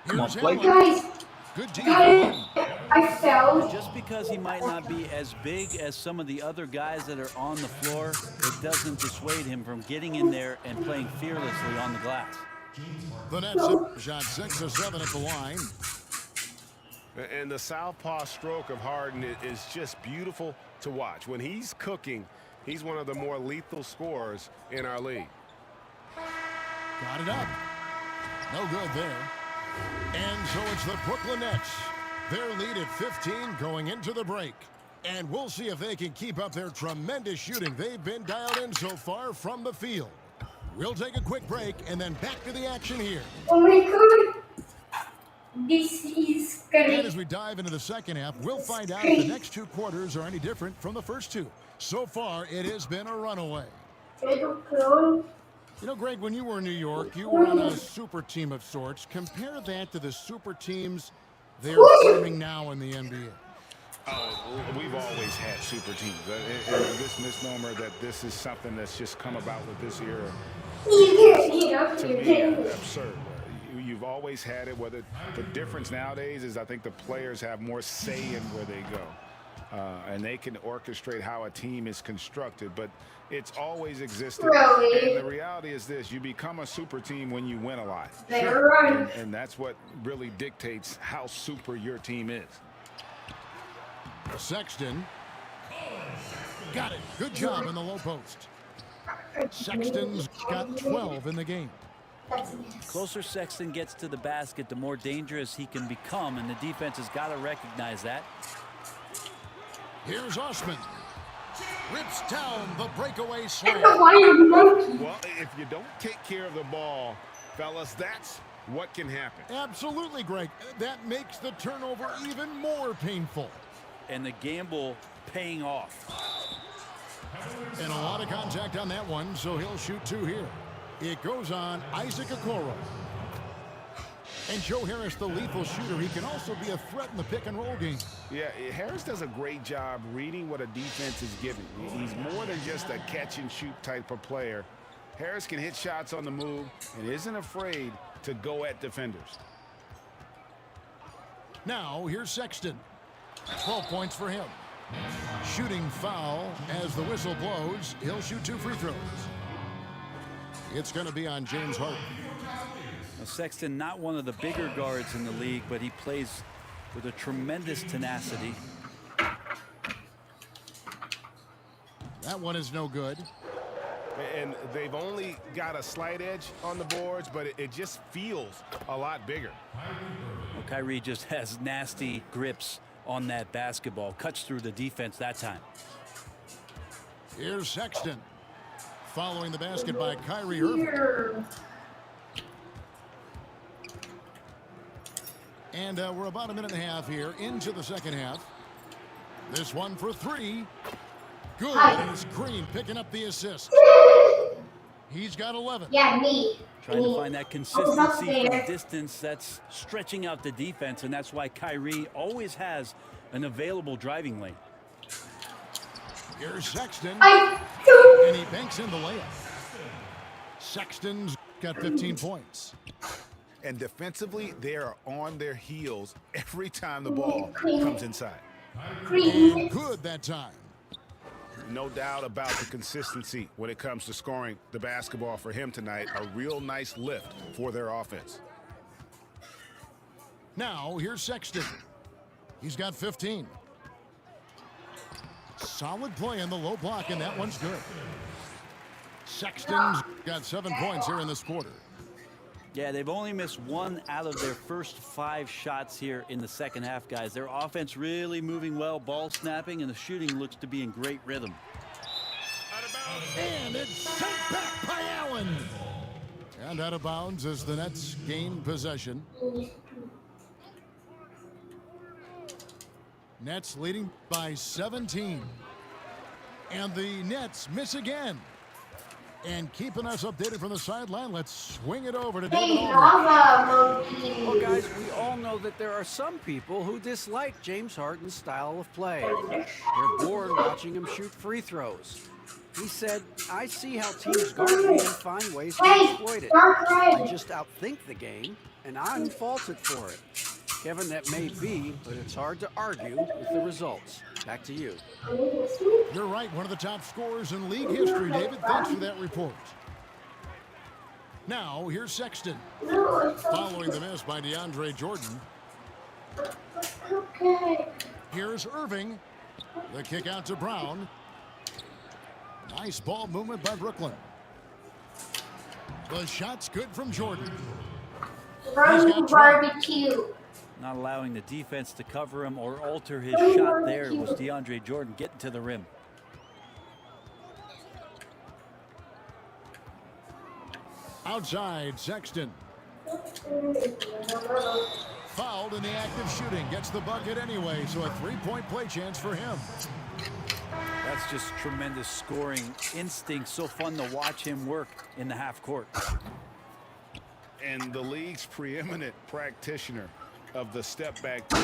Come on, Here's Blake. Allen. Guys, Good team. I fell. Just because he might not be as big as some of the other guys that are on the floor, it doesn't dissuade him from getting in there and playing fearlessly on the glass. The Nets have shot 6 of 7 at the line. And the southpaw stroke of Harden is just beautiful to watch. When he's cooking, he's one of the more lethal scorers in our league. Got it up. No good there. And so it's the Brooklyn Nets. Their lead at 15 going into the break. And we'll see if they can keep up their tremendous shooting they've been dialed in so far from the field. We'll take a quick break and then back to the action here. Oh my god. This is And great. as we dive into the second half, we'll find out if the next two quarters are any different from the first two. So far, it has been a runaway. You know, Greg, when you were in New York, you were on a super team of sorts. Compare that to the super teams they're forming now in the NBA. Oh, we've always had super teams. This misnomer that this is something that's just come about with this era, to me, absurd. You've always had it. Whether the difference nowadays is I think the players have more say in where they go. And they can orchestrate how a team is constructed, but it's always existed. Really? And the reality is this: you become a super team when you win a lot. They're right. And that's what really dictates how super your team is. Sexton. Got it. Good job in the low post. Sexton's got 12 in the game. Closer Sexton gets to the basket, the more dangerous he can become, and the defense has got to recognize that. Here's Osman. Rips down the breakaway slam. Well, if you don't take care of the ball, fellas, that's what can happen. Absolutely, Greg. That makes the turnover even more painful. And the gamble paying off. And a lot of contact on that one, so he'll shoot two here. It goes on Isaac Okoro. And Joe Harris, the lethal shooter, he can also be a threat in the pick-and-roll game. Yeah, Harris does a great job reading what a defense is giving. He's more than just a catch-and-shoot type of player. Harris can hit shots on the move and isn't afraid to go at defenders. Now, here's Sexton. 12 points for him. Shooting foul as the whistle blows. He'll shoot two free throws. It's going to be on James Harden. Now, Sexton, not one of the bigger guards in the league, but he plays with a tremendous tenacity. That one is no good. And they've only got a slight edge on the boards, but it just feels a lot bigger. Well, Kyrie just has nasty grips on that basketball. Cuts through the defense that time. Here's Sexton. Following the basket by Kyrie Irving. And we're about a minute and a half here into the second half. This one for three. Good. It's Green picking up the assist. He's got 11. Yeah, me. Trying to find that consistency from distance that's stretching out the defense, and that's why Kyrie always has an available driving lane. Here's Sexton. And he banks in the layup. Sexton's got 15 points. And defensively, they are on their heels every time the ball comes inside. And good that time. No doubt about the consistency when it comes to scoring the basketball for him tonight. A real nice lift for their offense. Now, here's Sexton. He's got 15. Solid play in the low block, and that one's good. Sexton's got 7 points here in this quarter. Yeah, they've only missed one out of their first 5 shots here in the second half, guys. Their offense really moving well, ball snapping, and the shooting looks to be in great rhythm. And it's sent back by Allen. And out of bounds as the Nets gain possession. Nets leading by 17. And the Nets miss again. And keeping us updated from the sideline, let's swing it over to David Aldridge. Well, guys, we all know that there are some people who dislike James Harden's style of play. They're bored watching him shoot free throws. He said, I see how teams guard me and find ways to exploit it. I just outthink the game, and I'm faulted for it. Kevin, that may be, but it's hard to argue with the results. Back to you. You're right, one of the top scorers in league history, David. Thanks for that report. Now, here's Sexton. Following the miss by DeAndre Jordan. Here's Irving. The kick out to Brown. Nice ball movement by Brooklyn. The shot's good from Jordan. Barbecue. Not allowing the defense to cover him or alter his shot there was DeAndre Jordan getting to the rim. Outside, Sexton. Fouled in the act of shooting. Gets the bucket anyway, so a three-point play chance for him. That's just tremendous scoring instinct. So fun to watch him work in the half court. And the league's preeminent practitioner of the step-back three,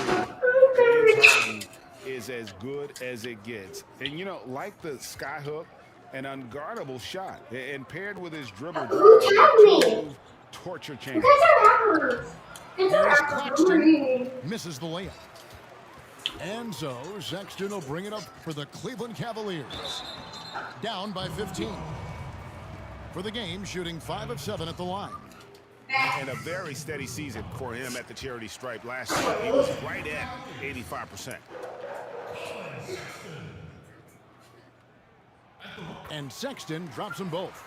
James Harden, is as good as it gets. And, you know, like the skyhook, an unguardable shot. And paired with his dribble drive, torture chamber. Here's Claxton. Misses the layup. And so Sexton will bring it up for the Cleveland Cavaliers. Down by 15. For the game, shooting 5 of 7 at the line. And a very steady season for him at the charity stripe last year. He was right at 85%. And Sexton drops them both.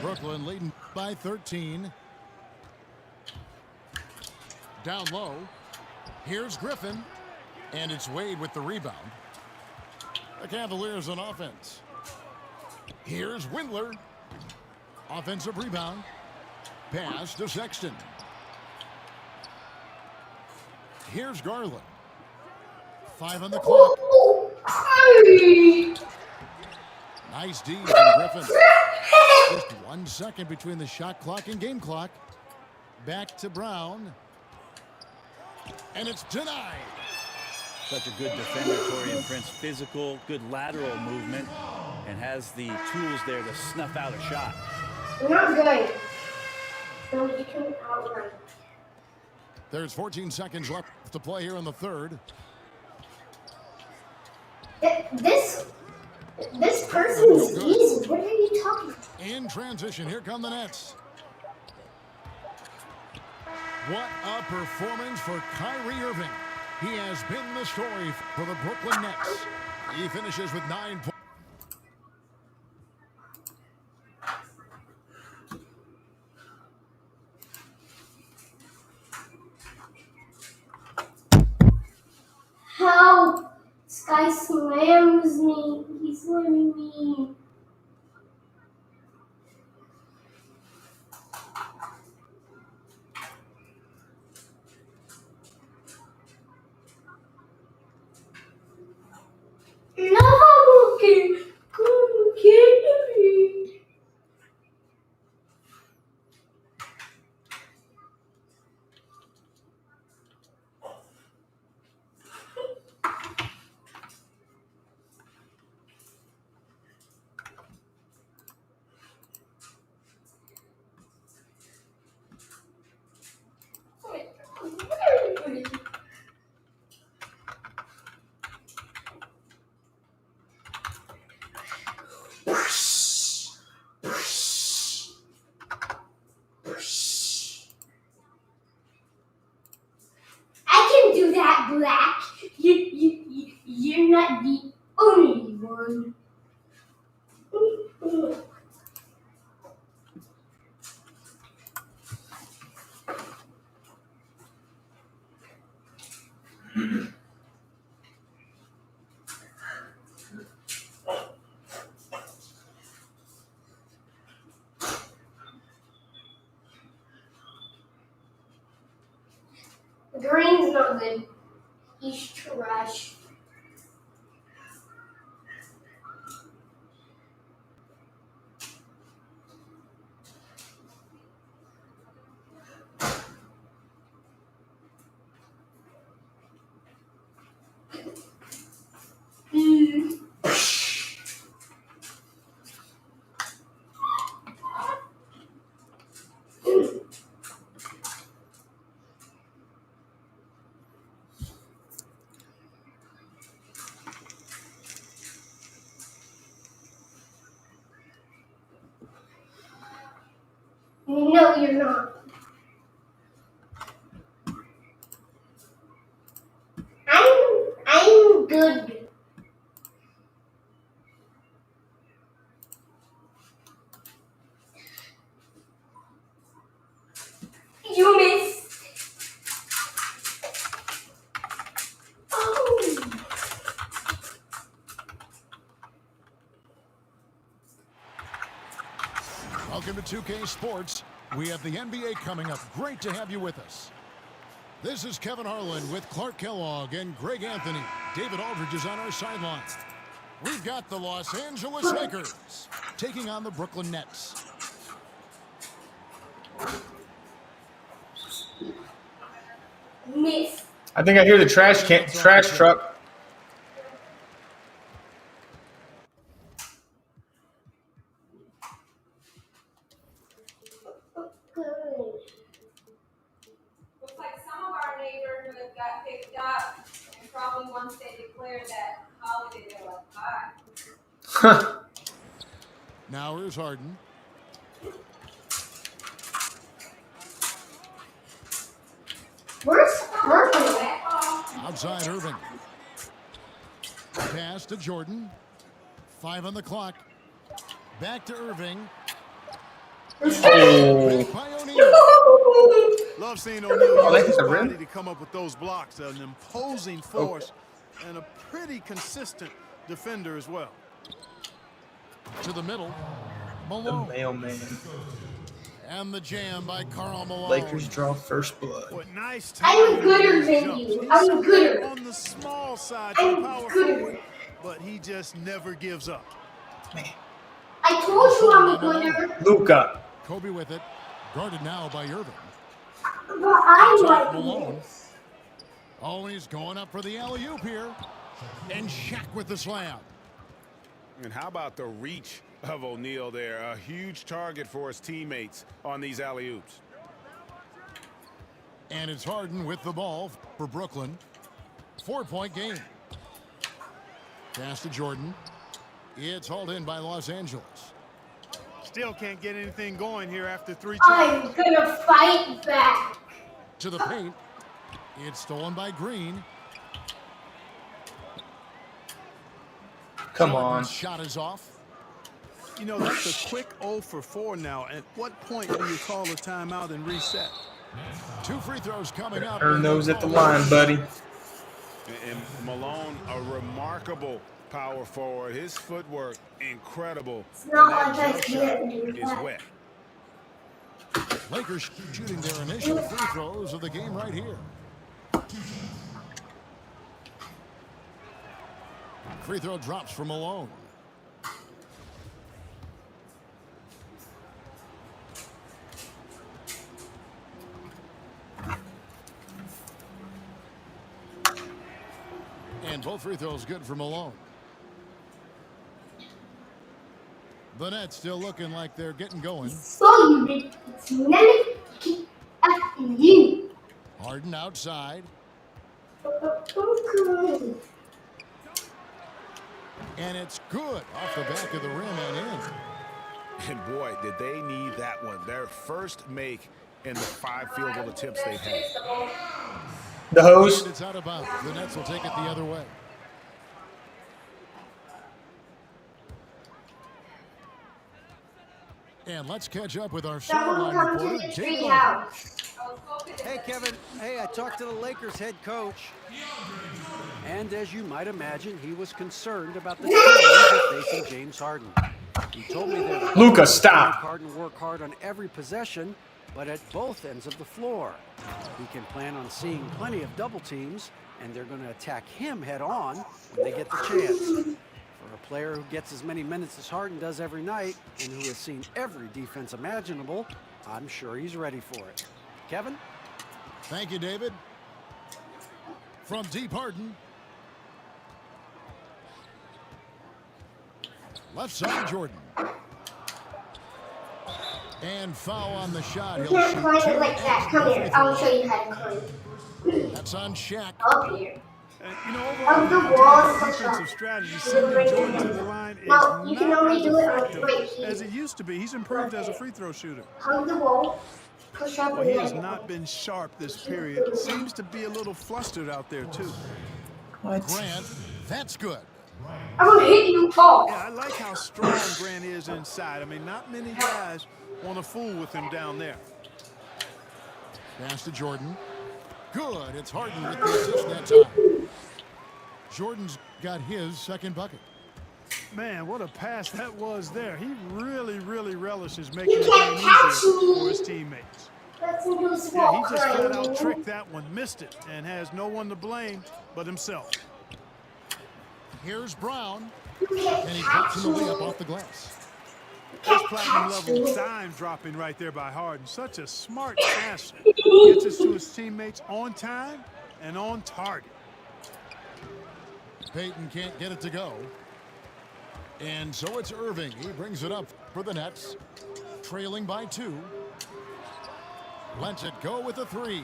Brooklyn leading by 13. Down low. Here's Griffin. And it's Wade with the rebound. The Cavaliers on offense. Here's Windler. Offensive rebound. Pass to Sexton. Here's Garland. 5 on the clock. Nice D from Griffin. Just 1 second between the shot clock and game clock. Back to Brown. And it's denied. Such a good defender, Torian Prince. Physical, good lateral movement, and has the tools there to snuff out a shot. We're not good. So you can outright. There's 14 seconds left to play here in the third. This person is easy. What are you talking about? In transition, here come the Nets. What a performance for Kyrie Irving. He has been the story for the Brooklyn Nets. He finishes with 9 points. Help! This guy slams me. He's slamming me. No! Come get me. I can do that, Black. You're not the only one. Green's not good. He's trash. No, you're not. I'm good. You missed. Welcome to 2K Sports. We have the NBA coming up. Great to have you with us. This is Kevin Harlan with Clark Kellogg and Greg Anthony. David Aldridge is on our sideline. We've got the Los Angeles Lakers taking on the Brooklyn Nets. Miss. I think I hear the trash truck. Looks like some of our neighborhood got picked up, and probably once they declared that holiday, they're like, bye. Now here's Harden. Where's Brooklyn? Outside Irving. Pass to Jordan. 5 on the clock. Back to Irving. Oh. Love seeing O'Neal use his the body rim. to come up with those blocks. An imposing force and a pretty consistent defender as well. To the middle. The Malone. mailman. And the jam by Karl Malone. Lakers draw first blood. What nice I'm time gooder on than jumps. you. He's I'm gooder. on the small side for I'm power gooder. forward, but he just never gives up. I told you I'm a gooder. Luka. Kobe with it. Guarded now by Irving. But I like Malone. this. Oh, he's going up for the alley-oop here. And Shaq with the slam. And how about the reach of O'Neal there? A huge target for his teammates on these alley-oops. And it's Harden with the ball for Brooklyn. 4-point game. Pass to Jordan. It's hauled in by Los Angeles. Still can't get anything going here after 3 I'm tries. gonna fight back. To the paint. It's stolen by Green. Come on. Shot is off. You know, that's a quick 0 for 4 now. At what point do you call a timeout and reset? 2 free throws coming up. Earn those at the line, buddy. And Malone, a remarkable power forward. His footwork, incredible. It's not And like that I jump can't shot do is that. wet. Lakers shooting their initial free throws of the game right here. Free throw drops for Malone. And both free throws good for Malone. The Nets still looking like they're getting going. So you did. It's never after you. Harden outside. And it's good off the back of the rim and in. And boy, did they need that one. Their first make in the 5 field goal attempts they've had. The hose. And it's out of bounds. The Nets will take it the other way. And let's catch up with our Someone sideline come to reporter, the David tree Aldridge. house. Hey, Kevin. Hey, I talked to the Lakers head coach. And as you might imagine, he was concerned about the challenge of facing James Harden. He told me that Luka, stop. Harden work hard on every possession, but at both ends of the floor. He can plan on seeing plenty of double teams, and they're going to attack him head on when they get the chance. For a player who gets as many minutes as Harden does every night and who has seen every defense imaginable, I'm sure he's ready for it. Kevin? Thank you, David. From deep Harden. Left side, Jordan. And foul on the shot. You He'll can't shoot climb 2 it like that. Come here. I'll show you how to climb. That's on Shaq. Up here. You know, Hug the overall, wall and push defensive up. strategy, Do it sending right Jordan here. to the line is No, you can not only as do it on effective right here. as it used to be. He's improved as a free throw shooter. Hug the wall. Push up Well, and he has let not been sharp this period. Seems to be a little flustered out there, too. What? Grant, that's good. I'm gonna hit you off. Yeah, I like how strong Grant is inside. I mean, not many guys want to fool with him down there. Pass to Jordan. Good. It's Harden with the assist that time. Jordan's got his second bucket. Man, what a pass that was there. He really relishes making the game easier for his teammates. Let's do Yeah, he small just flat out crane. tricked that one, missed it, and has no one to blame but himself. Here's Brown, and he drops in the layup off the glass. That's platinum level dime dropping right there by Harden. Such a smart passer. Gets us to his teammates on time and on target. Payton can't get it to go. And so it's Irving. He brings it up for the Nets, trailing by 2. Lets it go with a 3.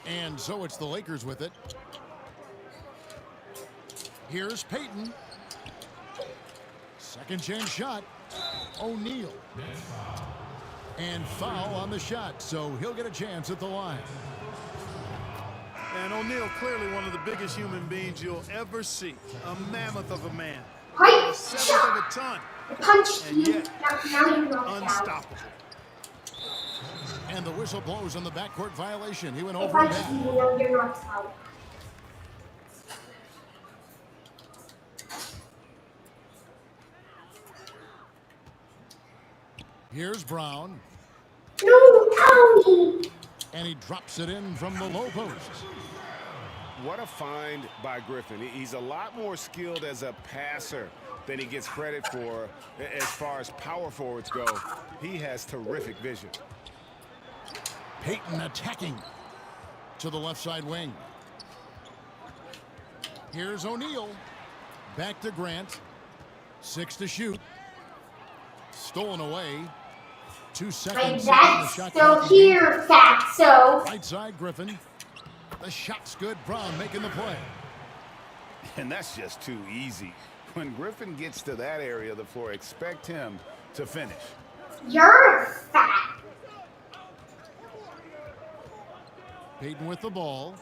And so it's the Lakers with it. Here's Payton. Second chance shot. O'Neal. And foul on the shot, so he'll get a chance at the line. And O'Neal, clearly one of the biggest human beings you'll ever see. A mammoth of a man. Hi. A seventh of a ton. Punched And you. yet, Now you knocked out. unstoppable. And the whistle blows on the backcourt violation. He went If over I and just back. you know you're knocked out. Here's Brown. No, Tony. And he drops it in from the low post. What a find by Griffin. He's a lot more skilled as a passer than he gets credit for as far as power forwards go. He has terrific vision. Payton attacking to the left side wing. Here's O'Neal. Back to Grant. 6 to shoot. Stolen away. 2 seconds. My on the dad's shot still clock. here, fatso. Right side Griffin. The shot's good. Brown making the play. And that's just too easy. When Griffin gets to that area of the floor, expect him to finish. You're fat. Payton with the ball.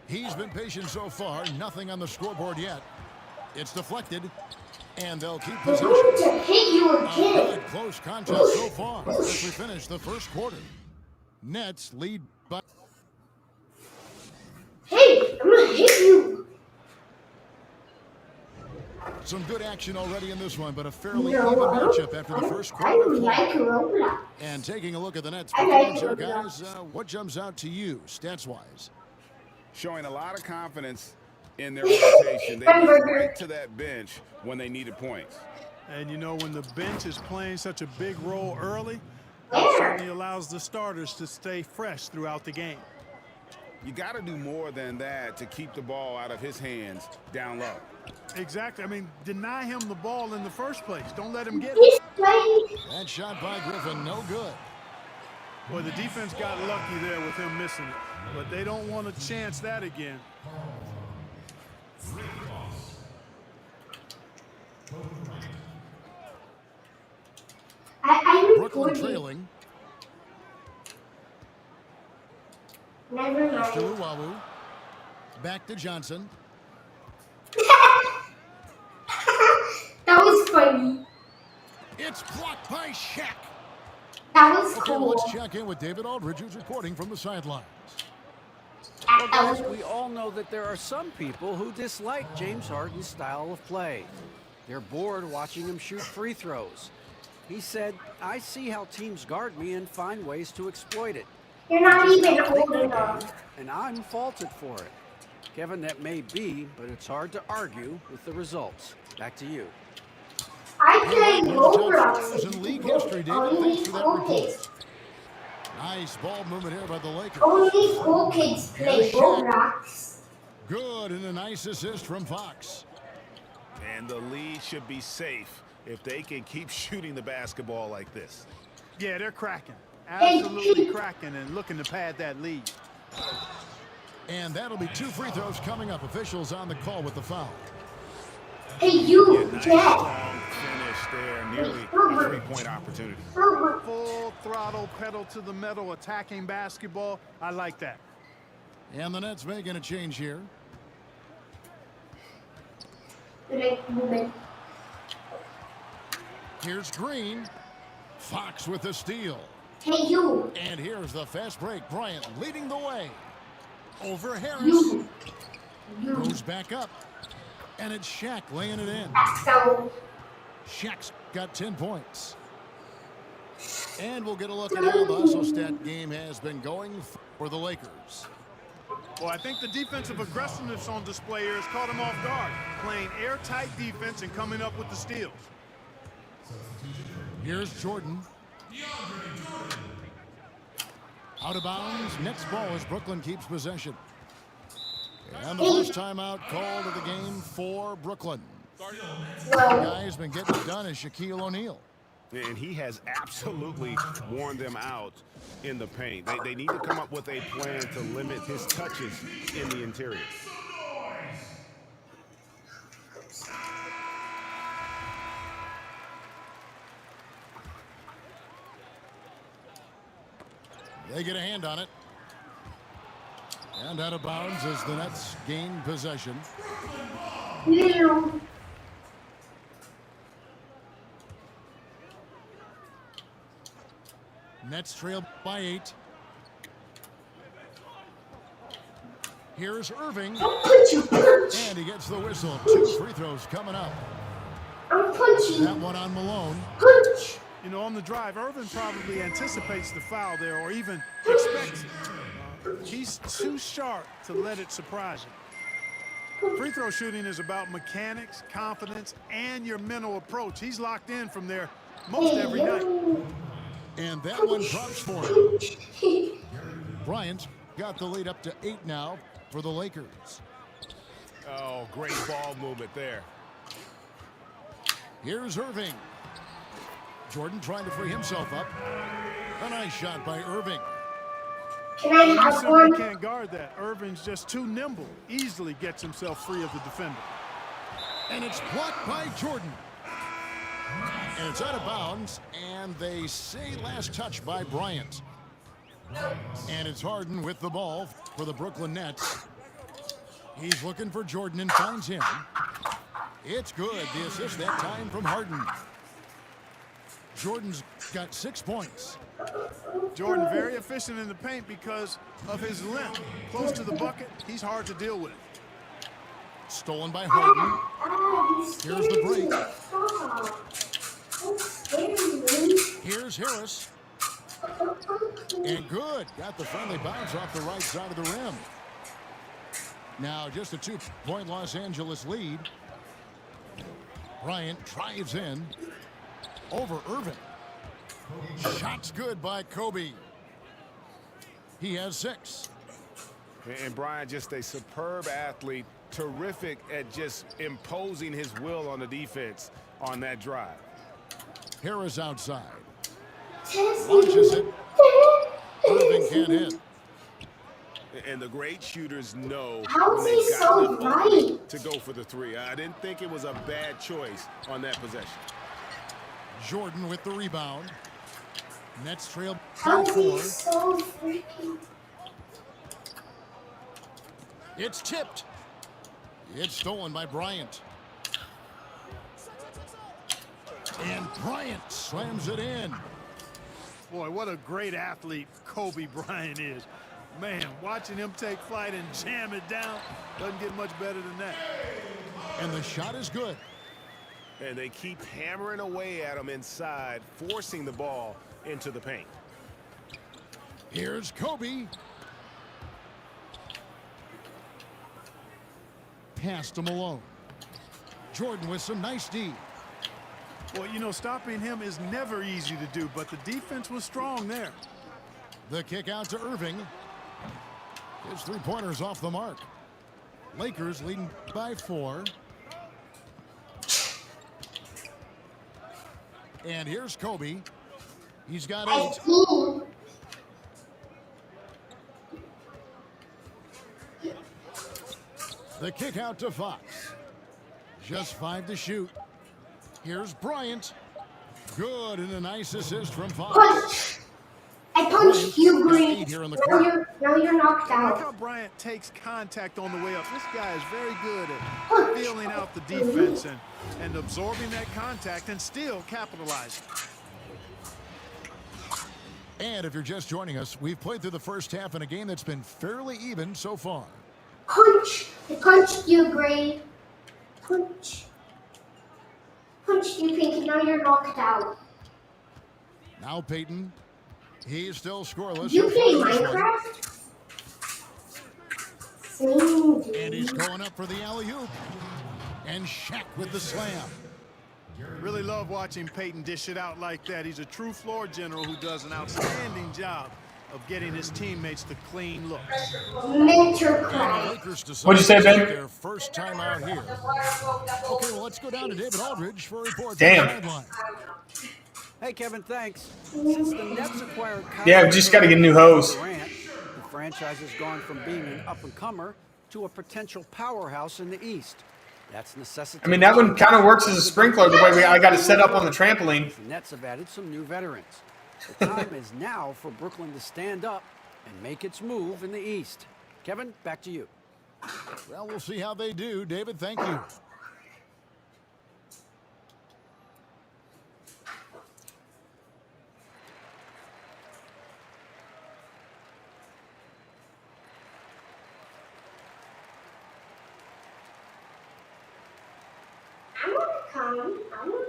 He's been patient so far. Nothing on the scoreboard yet. It's deflected. And they'll keep We're possession. going to hit you A again. good close contest so far as we finish the first quarter. Nets lead by. Hey, I'm going to hit you. Some good action already in this one, but a fairly No, even I don't- matchup after the first I quarter. don't like Roblox. And taking a look at the Nets I like performance here, Roblox. guys, what jumps out to you stats-wise? Showing a lot of confidence in their rotation. They went right to that bench when they needed points. And you know, when the bench is playing such a big role early, it certainly allows the starters to stay fresh throughout the game. You got to do more than that to keep the ball out of his hands down low. Exactly. I mean, deny him the ball in the first place. Don't let him get He's it. playing. That shot by Griffin, no good. Boy, the defense got lucky there with him missing it. But they don't want to chance that again. I'm Brooklyn recording. trailing. Never To mind. Luwawu. Back to Johnson. That was funny. It's blocked by Shaq. That was Okay, cool. let's check in with David Aldridge, who's reporting from the sidelines. Well, guys, we all know that there are some people who dislike James Harden's style of play. They're bored watching him shoot free throws. He said, "I see how teams guard me and find ways to exploit it. You're not Just even don't think old the enough. game, and I'm faulted for it." Kevin, that may be, but it's hard to argue with the results. Back to you. I play Roblox. Scores in league history, David. Only Thanks for that cool report. kids. Nice ball movement here by the Lakers. Only cool kids play Here's Shaq. Roblox. Good, and a nice assist from Fox. And the lead should be safe if they can keep shooting the basketball like this. Yeah, they're cracking. Absolutely cracking and looking to pad that lead. And that'll be 2 free throws coming up. Officials on the call with the foul. Hey, you, Yeah, nice Jack. strong finish there, nearly a three-point opportunity. Full throttle, pedal to the metal, attacking basketball. I like that. And the Nets making a change here. Here's Green. Fox with the steal. Hey, you. And here's the fast break. Bryant leading the way. Over Harris. You. Goes back up. And it's Shaq laying it in. So, Shaq's got 10 points. And we'll get a look at how the hustle stat game has been going for the Lakers. Well, I think the defensive aggressiveness on display here has caught him off guard, playing airtight defense and coming up with the steals. Here's Jordan. Out of bounds. Next ball as Brooklyn keeps possession. And the first timeout called of the game for Brooklyn. The guy who's been getting it done is Shaquille O'Neal. And he has absolutely worn them out in the paint. They need to come up with a plan to limit his touches in the interior. They get a hand on it. And out of bounds as the Nets gain possession. Nets trail by 8. Here's Irving. And he gets the whistle. 2 free throws coming up. That one on Malone. You know, on the drive, Irvin probably anticipates the foul there or even expects it. He's too sharp to let it surprise him. Free throw shooting is about mechanics, confidence, and your mental approach. He's locked in from there most every night. And that one drops for him. Bryant got the lead up to 8 now for the Lakers. Oh, great ball movement there. Here's Irving. Jordan trying to free himself up. A nice shot by Irving. Can I You have simply one? can't guard that. Irving's just too nimble. Easily gets himself free of the defender. And it's blocked by Jordan. And it's out of bounds, and they say last touch by Bryant. And it's Harden with the ball for the Brooklyn Nets. He's looking for Jordan and finds him. It's good. The assist that time from Harden. Jordan's got 6 points. Jordan very efficient in the paint because of his length. Close to the bucket, he's hard to deal with. Stolen by Harden. Here's the break. Here's Harris. And good. Got the friendly bounce off the right side of the rim. Now just a 2-point Los Angeles lead. Bryant drives in. Over Irving. Shot's good by Kobe. He has 6. And Bryant, just a superb athlete, terrific at just imposing his will on the defense on that drive. Harris outside. Launches it. Irving can't hit. And the great shooters know How when is he they've got so enough right? opening to go for the 3. I didn't think it was a bad choice on that possession. Jordan with the rebound. Nets trail How by is he 4. so freaking? It's tipped. It's stolen by Bryant. And Bryant slams it in. Boy, what a great athlete Kobe Bryant is. Man, watching him take flight and jam it down doesn't get much better than that. And the shot is good. And they keep hammering away at him inside, forcing the ball into the paint. Here's Kobe. Pass to Malone. Jordan with some nice D. Well, you know, stopping him is never easy to do, but the defense was strong there. The kick out to Irving. His 3-pointer's off the mark. Lakers leading by 4. And here's Kobe. He's got 8. The kick out to Fox. Just 5 to shoot. Here's Bryant. Good, and a nice assist from Fox. Punch. I punched you, Green. Here in the Now you're knocked I like out. how Bryant takes contact on the way up. This guy is very good at feeling out the defense and absorbing that contact and still capitalizing. And if you're just joining us, we've played through the first half in a game that's been fairly even so far. Punch. I punched you, Green. Punch. Punch you, Pinky. Now you're knocked out. Now Peyton. He's still scoreless. You so play far in this one. Minecraft? And he's going up for the alley-oop. And Shaq with the slam. Really love watching Peyton dish it out like that. He's a true floor general who does an outstanding job of getting his teammates to clean looks. What'd you say, Ben? Their first time out here. Okay, well, let's go down to David Aldridge for a report. Damn. Hey, Kevin, thanks. Since the Nets acquired Kyle Yeah, we just got to get a new hose. Durant, the franchise has gone from being an up-and-comer to a potential powerhouse in the East. That's necessitated. I mean, that one kind of works as a sprinkler the way I got it set up on the trampoline. The Nets have added some new veterans. The time is now for Brooklyn to stand up and make its move in the East. Kevin, back to you. Well, we'll see how they do. David, thank you. I'm gonna come.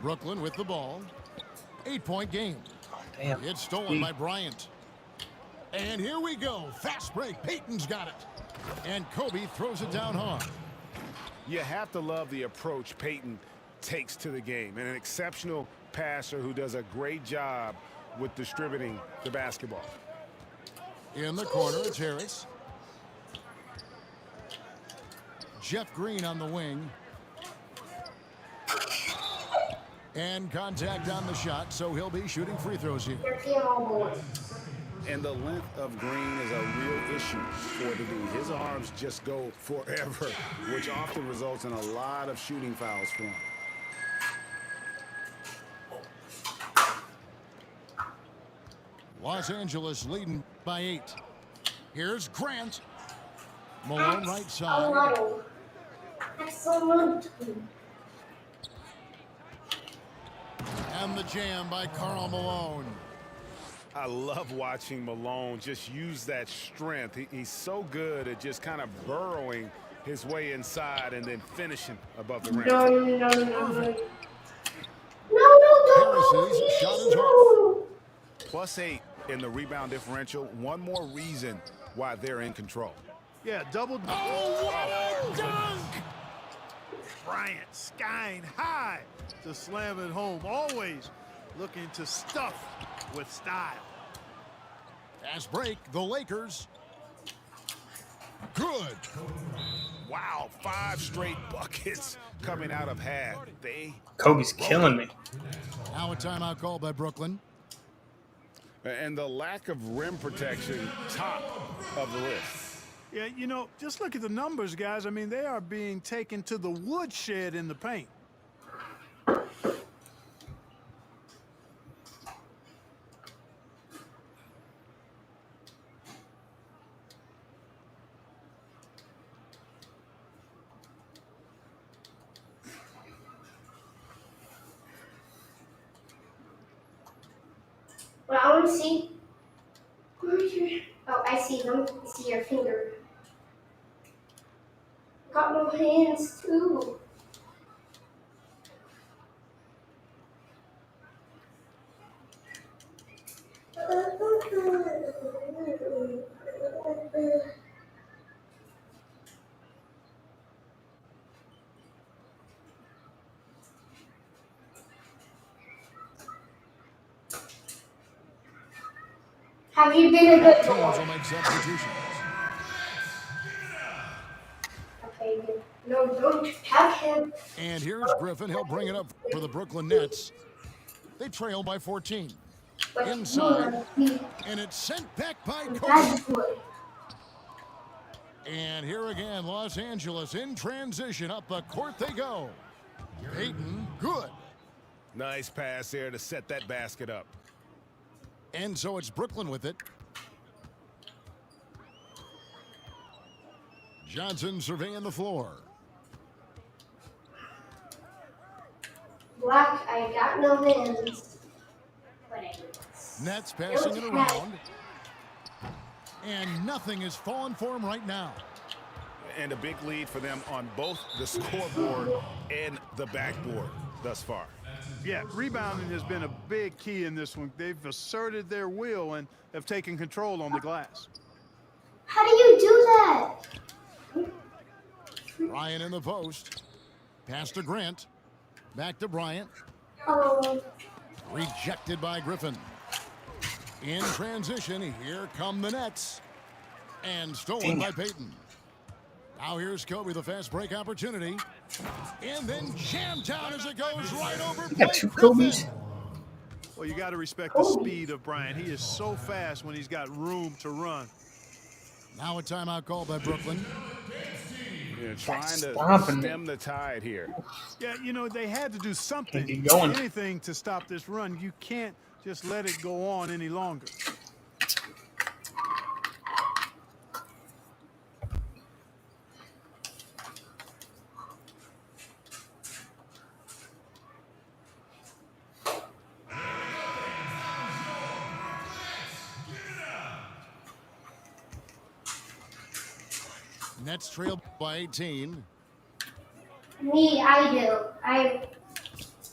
Brooklyn with the ball. 8-point game. Damn. It's stolen by Bryant. And here we go. Fast break. Peyton's got it. And Kobe throws it down hard. You have to love the approach Peyton takes to the game. And an exceptional passer who does a great job with distributing the basketball. In the corner, it's Harris. Jeff Green on the wing. And contact on the shot, so he'll be shooting free throws here. And the length of Green is a real issue for the dude. His arms just go forever, which often results in a lot of shooting fouls for him. Los Angeles leading by 8. Here's Grant. Malone right side. And the jam by Karl Malone. I love watching Malone just use that strength. He's so good at just kind of burrowing his way inside and then finishing above the rim. Harris's shot is off. +8 in the rebound differential. One more reason why they're in control. Yeah, double. Oh, what a dunk! Bryant skying high to slam it home. Always looking to stuff with style. Fast break, the Lakers. Good. Wow, 5 straight buckets coming out of half. Kobe's killing me. Now a timeout call by Brooklyn. And the lack of rim protection, top of the list. Yeah, you know, just look at the numbers, guys. I mean, they are being taken to the woodshed in the paint. Well, I want to see. Oh, I see them. I see your finger. Got no hands too. Have you been a good boy? Teams will make substitutions. Okay, good. No, don't tag him. And here's Griffin. He'll bring it up for the Brooklyn Nets. They trail by 14. Inside. And it's sent back by Kobe. And here again, Los Angeles in transition. Up the court they go. Peyton, good. Nice pass there to set that basket up. And so it's Brooklyn with it. Johnson surveying the floor. Black, I got no hands. But I Nets passing it around. And nothing is falling for him right now. And a big lead for them on both the scoreboard and the backboard thus far. Yeah, rebounding has been a big key in this one. They've asserted their will and have taken control on the glass. How do you do that? Bryant in the post. Pass to Grant. Back to Bryant. Oh. Rejected by Griffin. In transition, here come the Nets. And stolen by Peyton. Now here's Kobe, the fast break opportunity. And then jammed down as it goes right over Blake Griffin. Well, you got to respect the speed of Bryant. He is so fast when he's got room to run. Now a timeout call by Brooklyn. Yeah, trying to stem the tide here. Yeah, you know, they had to do something, anything to stop this run. You can't just let it go on any longer. Nets trailed by 18. Me, I do.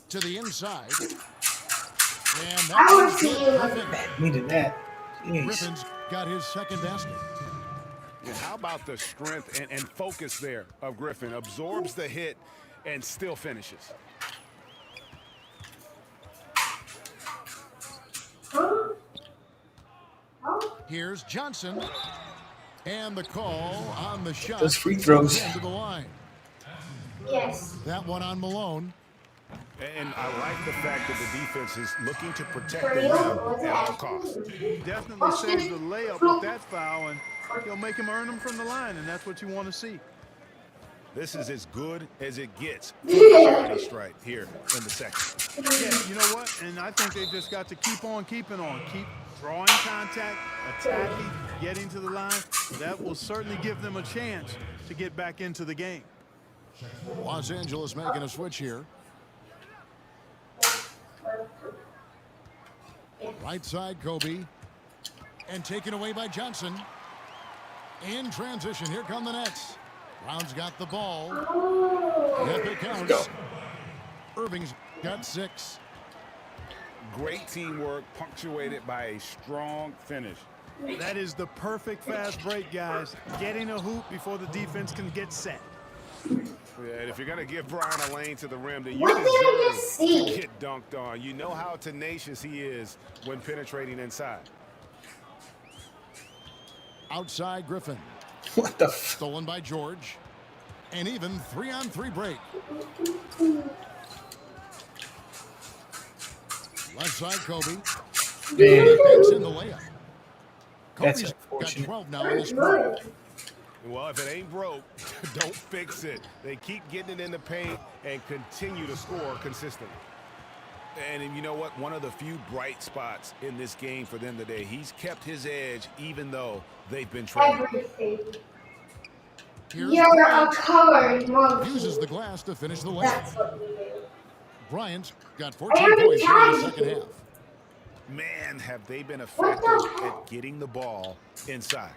To the inside. And I would that's see you. Griffin. Needed that. Jeez. Griffin's got his second basket. Yeah, how about the strength and focus there of Griffin? Absorbs the hit and still finishes. Here's Johnson. And the call on the shot. Those free throws. Into the line. Yes. That one on Malone. And I like the fact that the defense is looking to protect the rim at all costs. Definitely saves the layup with that foul, and he'll make him earn them from the line, and that's what you want to see. This is as good as it gets for the charity stripe here in the second. Yeah, you know what? And I think they've just got to keep on keeping on. Keep drawing contact, attacking, getting to the line. That will certainly give them a chance to get back into the game. Los Angeles making a switch here. Right side, Kobe. And taken away by Johnson. In transition, here come the Nets. Brown's got the ball. Yep, it counts. Irving's got 6. Great teamwork, punctuated by a strong finish. That is the perfect fast break, guys. Getting a hoop before the defense can get set. Yeah, and if you're going to give Brian a lane to the rim, then you What did I just deserve see? to get dunked on. You know how tenacious he is when penetrating inside. Outside, Griffin. What the Stolen by George. And even 3-on-3 break. Left side, Kobe. Takes in the layup. Kobe's got 12 now in this quarter. Well, if it ain't broke, don't fix it. They keep getting it in the paint and continue to score consistently. And you know what? One of the few bright spots in this game for them today. He's kept his edge even though they've been trailing. Everything. Here's You're Bryant. a coward monkey. Uses the glass to finish the layup. That's what you do. Bryant's got I 14 already points here in the tried second to. half. Man, have they been What effective the heck? at getting the ball inside.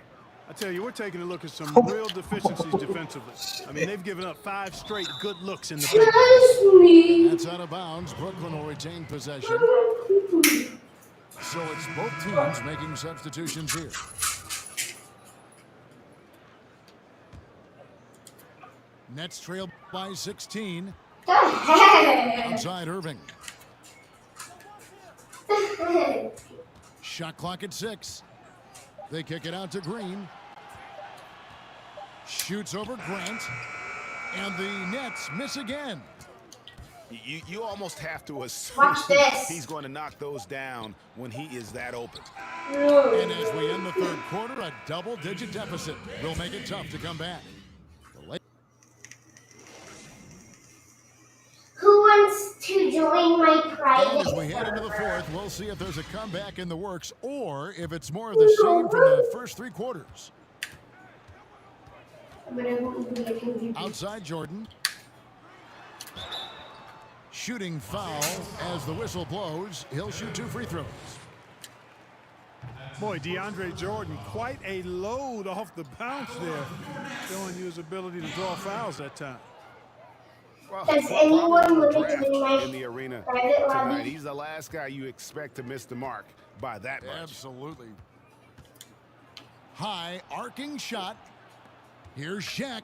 I tell you, we're taking a look at some real deficiencies defensively. I mean, they've given up 5 straight good looks in the paint. Just me. That's out of bounds. Brooklyn will retain possession. So it's both teams making substitutions here. Nets trail by 16. The heck? Outside Irving. Shot clock at 6. They kick it out to Green. Shoots over Grant. And the Nets miss again. You almost have to assume Watch this. he's going to knock those down when he is that open. And as we end the third quarter, a double-digit deficit will make it tough to come back. Who wants to join my And private as we head into the server? fourth, we'll see if there's a comeback in the works or if it's more of the same from the first 3 quarters. Outside Jordan. Shooting foul as the whistle blows. He'll shoot 2 free throws. Boy, DeAndre Jordan, quite a load off the bounce there, showing you his ability to draw fouls that time. Well, Does anyone look at in the arena private tonight? lobby? He's the last guy you expect to miss the mark by that much. Absolutely. High arcing shot. Here's Shaq.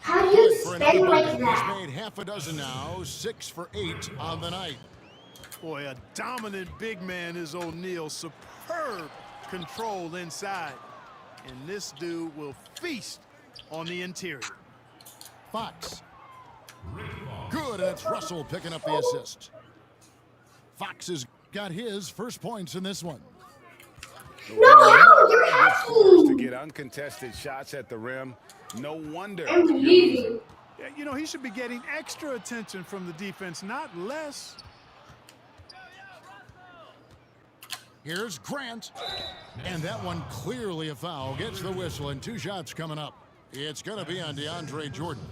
How do you Good for an spend like eight. that? He's made half a dozen now, 6 for 8 on the night. Boy, a dominant big man is O'Neal. Superb control inside. And this dude will feast on the interior. Fox. Good, and it's Russell picking up the assist. Fox has got his first points in this one. No, you're To hacking. get uncontested shots at the rim, no wonder. I'm leaving. Yeah, you know, he should be getting extra attention from the defense, not less. Here's Grant. And that one clearly a foul. Gets the whistle, and 2 shots coming up. It's going to be on DeAndre Jordan.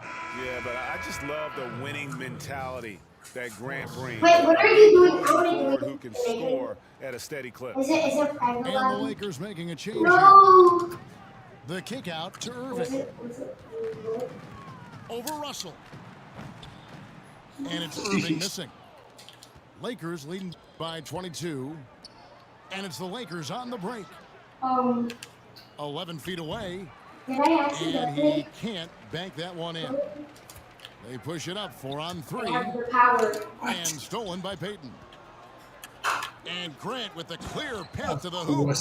Yeah, but I just love the winning mentality that Grant brings. Wait, what are you doing? How are you Forward doing? who can score at a steady clip. Is it private And the lobby? Lakers making a change here. No. The kick out to Irving. Over Russell. And it's Irving missing. Lakers leading by 22. And it's the Lakers on the break. 11 feet away. Did I And accidentally? he can't bank that one in. They push it up 4 on 3. I have the power. And stolen by Peyton. And Grant with the clear path to the hoop.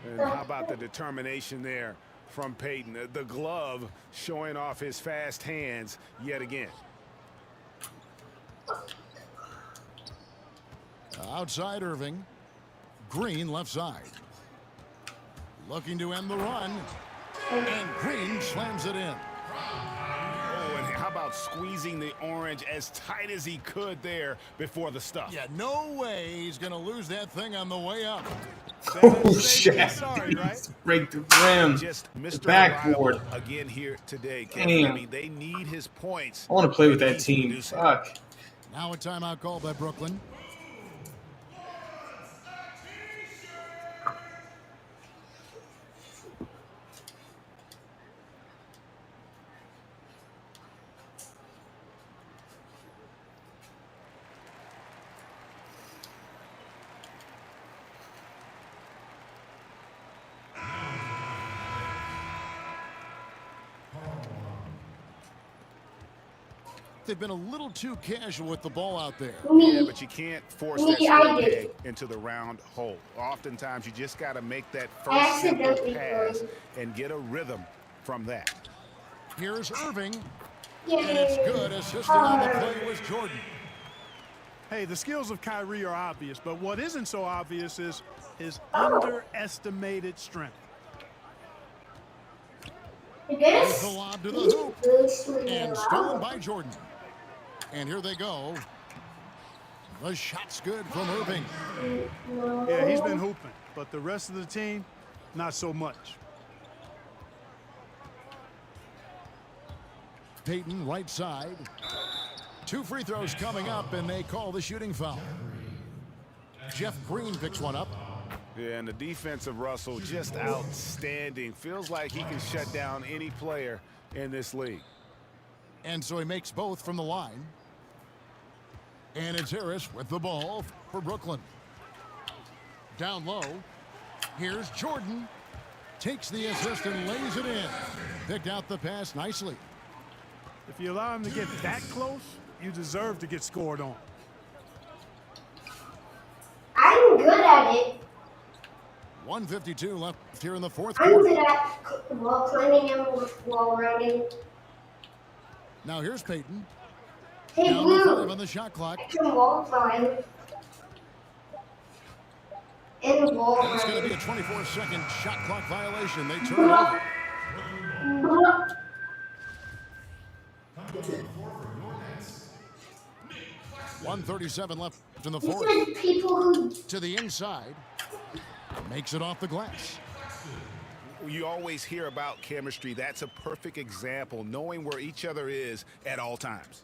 And how about the determination there from Peyton? The glove showing off his fast hands yet again. Outside Irving. Green left side. Looking to end the run. And Green slams it in. Oh, and how about squeezing the orange as tight as he could there before the stuff? Yeah, no way he's going to lose that thing on the way up. Oh, shit. Sorry, right? Break the rim. Just The Mr. backboard. Reliable again here today, Kevin. Damn. I mean, they need his points. I want to play with that He's team. producing. Fuck. Now a timeout called by Brooklyn. They've been a little too casual with the ball out there. Yeah, but you can't force that Me, I square did. peg into the round hole. Oftentimes, you just got to make that I first simple accidentally pass played. and get a rhythm from that. Here's Irving. Yay. And it's good. Assisting on the play was Jordan. Hey, the skills of Kyrie are obvious, but what isn't so obvious is his underestimated strength. There's the lob to the hoop. And stolen by Jordan. And here they go. The shot's good from Irving. Yeah, he's been hooping, but the rest of the team, not so much. Peyton, right side. 2 free throws coming up, and they call the shooting foul. Jeff Green picks one up. Yeah, and the defense of Russell just outstanding. Feels like he can shut down any player in this league. And so he makes both from the line. And it's Harris with the ball for Brooklyn. Down low. Here's Jordan. Takes the assist and lays it in. Picked out the pass nicely. If you allow him to get that close, you deserve to get scored on. I'm good at it. 1:52 left here in the fourth I'm quarter. good at wall climbing and wall riding. Now here's Peyton. Hey, Down to Blue. 5 on the shot clock. I can wall climb. And wall It's going to be a climb. 24-second shot clock violation. They turn it over. 1:37 left in the You fourth. said people who To the inside. Makes it off the glass. You always hear about chemistry. That's a perfect example, knowing where each other is at all times.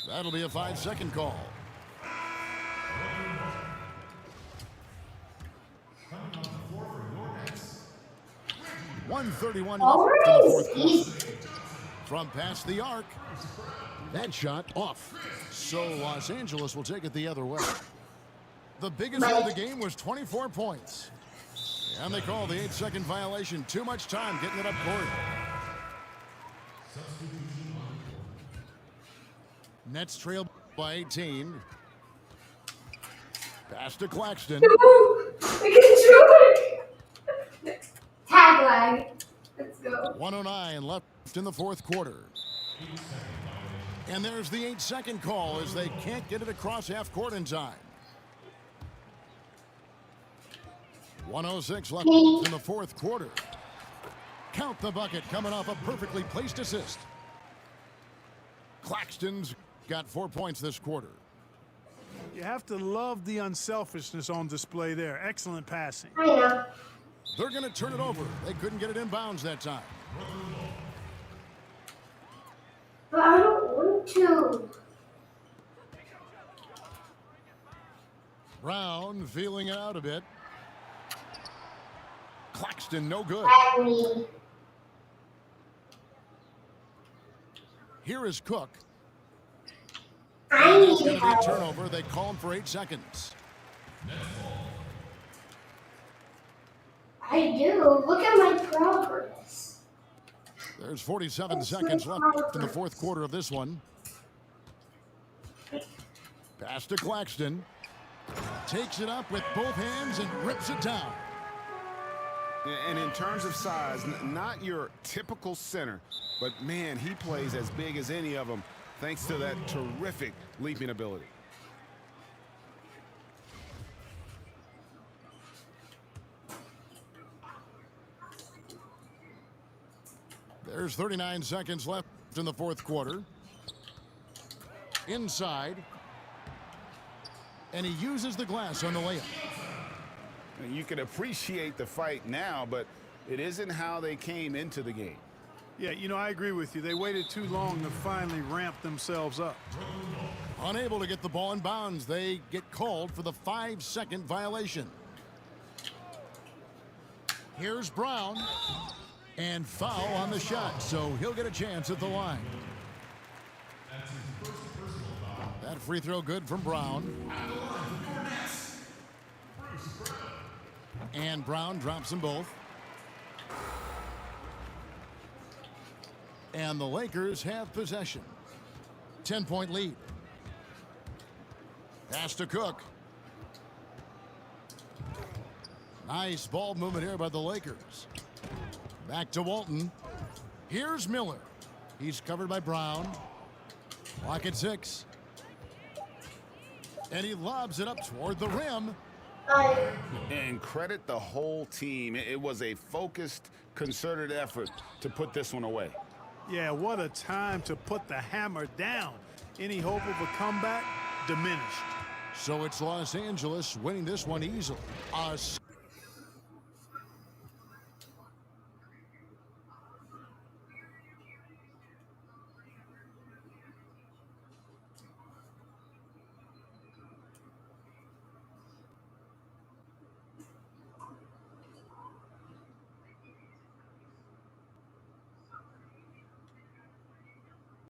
That'll be a 5-second call. .131 left in the fourth quarter. From past the arc. That shot off. So Los Angeles will take it the other way. The biggest of the game was 24 points. And they call the 8-second violation. Too much time getting it up court. Nets trail by 18. Pass to Claxton. Tag lag. Let's go. 1:09 left in the fourth quarter. And there's the 8-second call as they can't get it across half court in time. 1:06 left in the fourth quarter. Count the bucket coming off a perfectly placed assist. Claxton's got 4 points this quarter. You have to love the unselfishness on display there. Excellent passing. I know. They're going to turn it over. They couldn't get it in bounds that time. But I don't want to. Brown feeling it out a bit. Claxton no good. Here is Cook. And it's going to be a turnover. They call him for 8 seconds. I do. Look at my progress. There's 47 seconds left in the fourth quarter of this one. Pass to Claxton. Takes it up with both hands and rips it down. And in terms of size, not your typical center, but man, he plays as big as any of them thanks to that terrific leaping ability. There's 39 seconds left in the fourth quarter. Inside. And he uses the glass on the layup. And you can appreciate the fight now, but it isn't how they came into the game. Yeah, you know, I agree with you. They waited too long to finally ramp themselves up. Unable to get the ball in bounds, they get called for the 5-second violation. Here's Brown. And foul on the shot, so he'll get a chance at the line. That free throw good from Brown. And Brown drops them both. And the Lakers have possession. 10-point lead. Pass to Cook. Nice ball movement here by the Lakers. Back to Walton. Here's Miller. He's covered by Brown. Clock at 6. And he lobs it up toward the rim. And credit the whole team. It was a focused, concerted effort to put this one away. Yeah, what a time to put the hammer down. Any hope of a comeback diminished. So it's Los Angeles winning this one easily.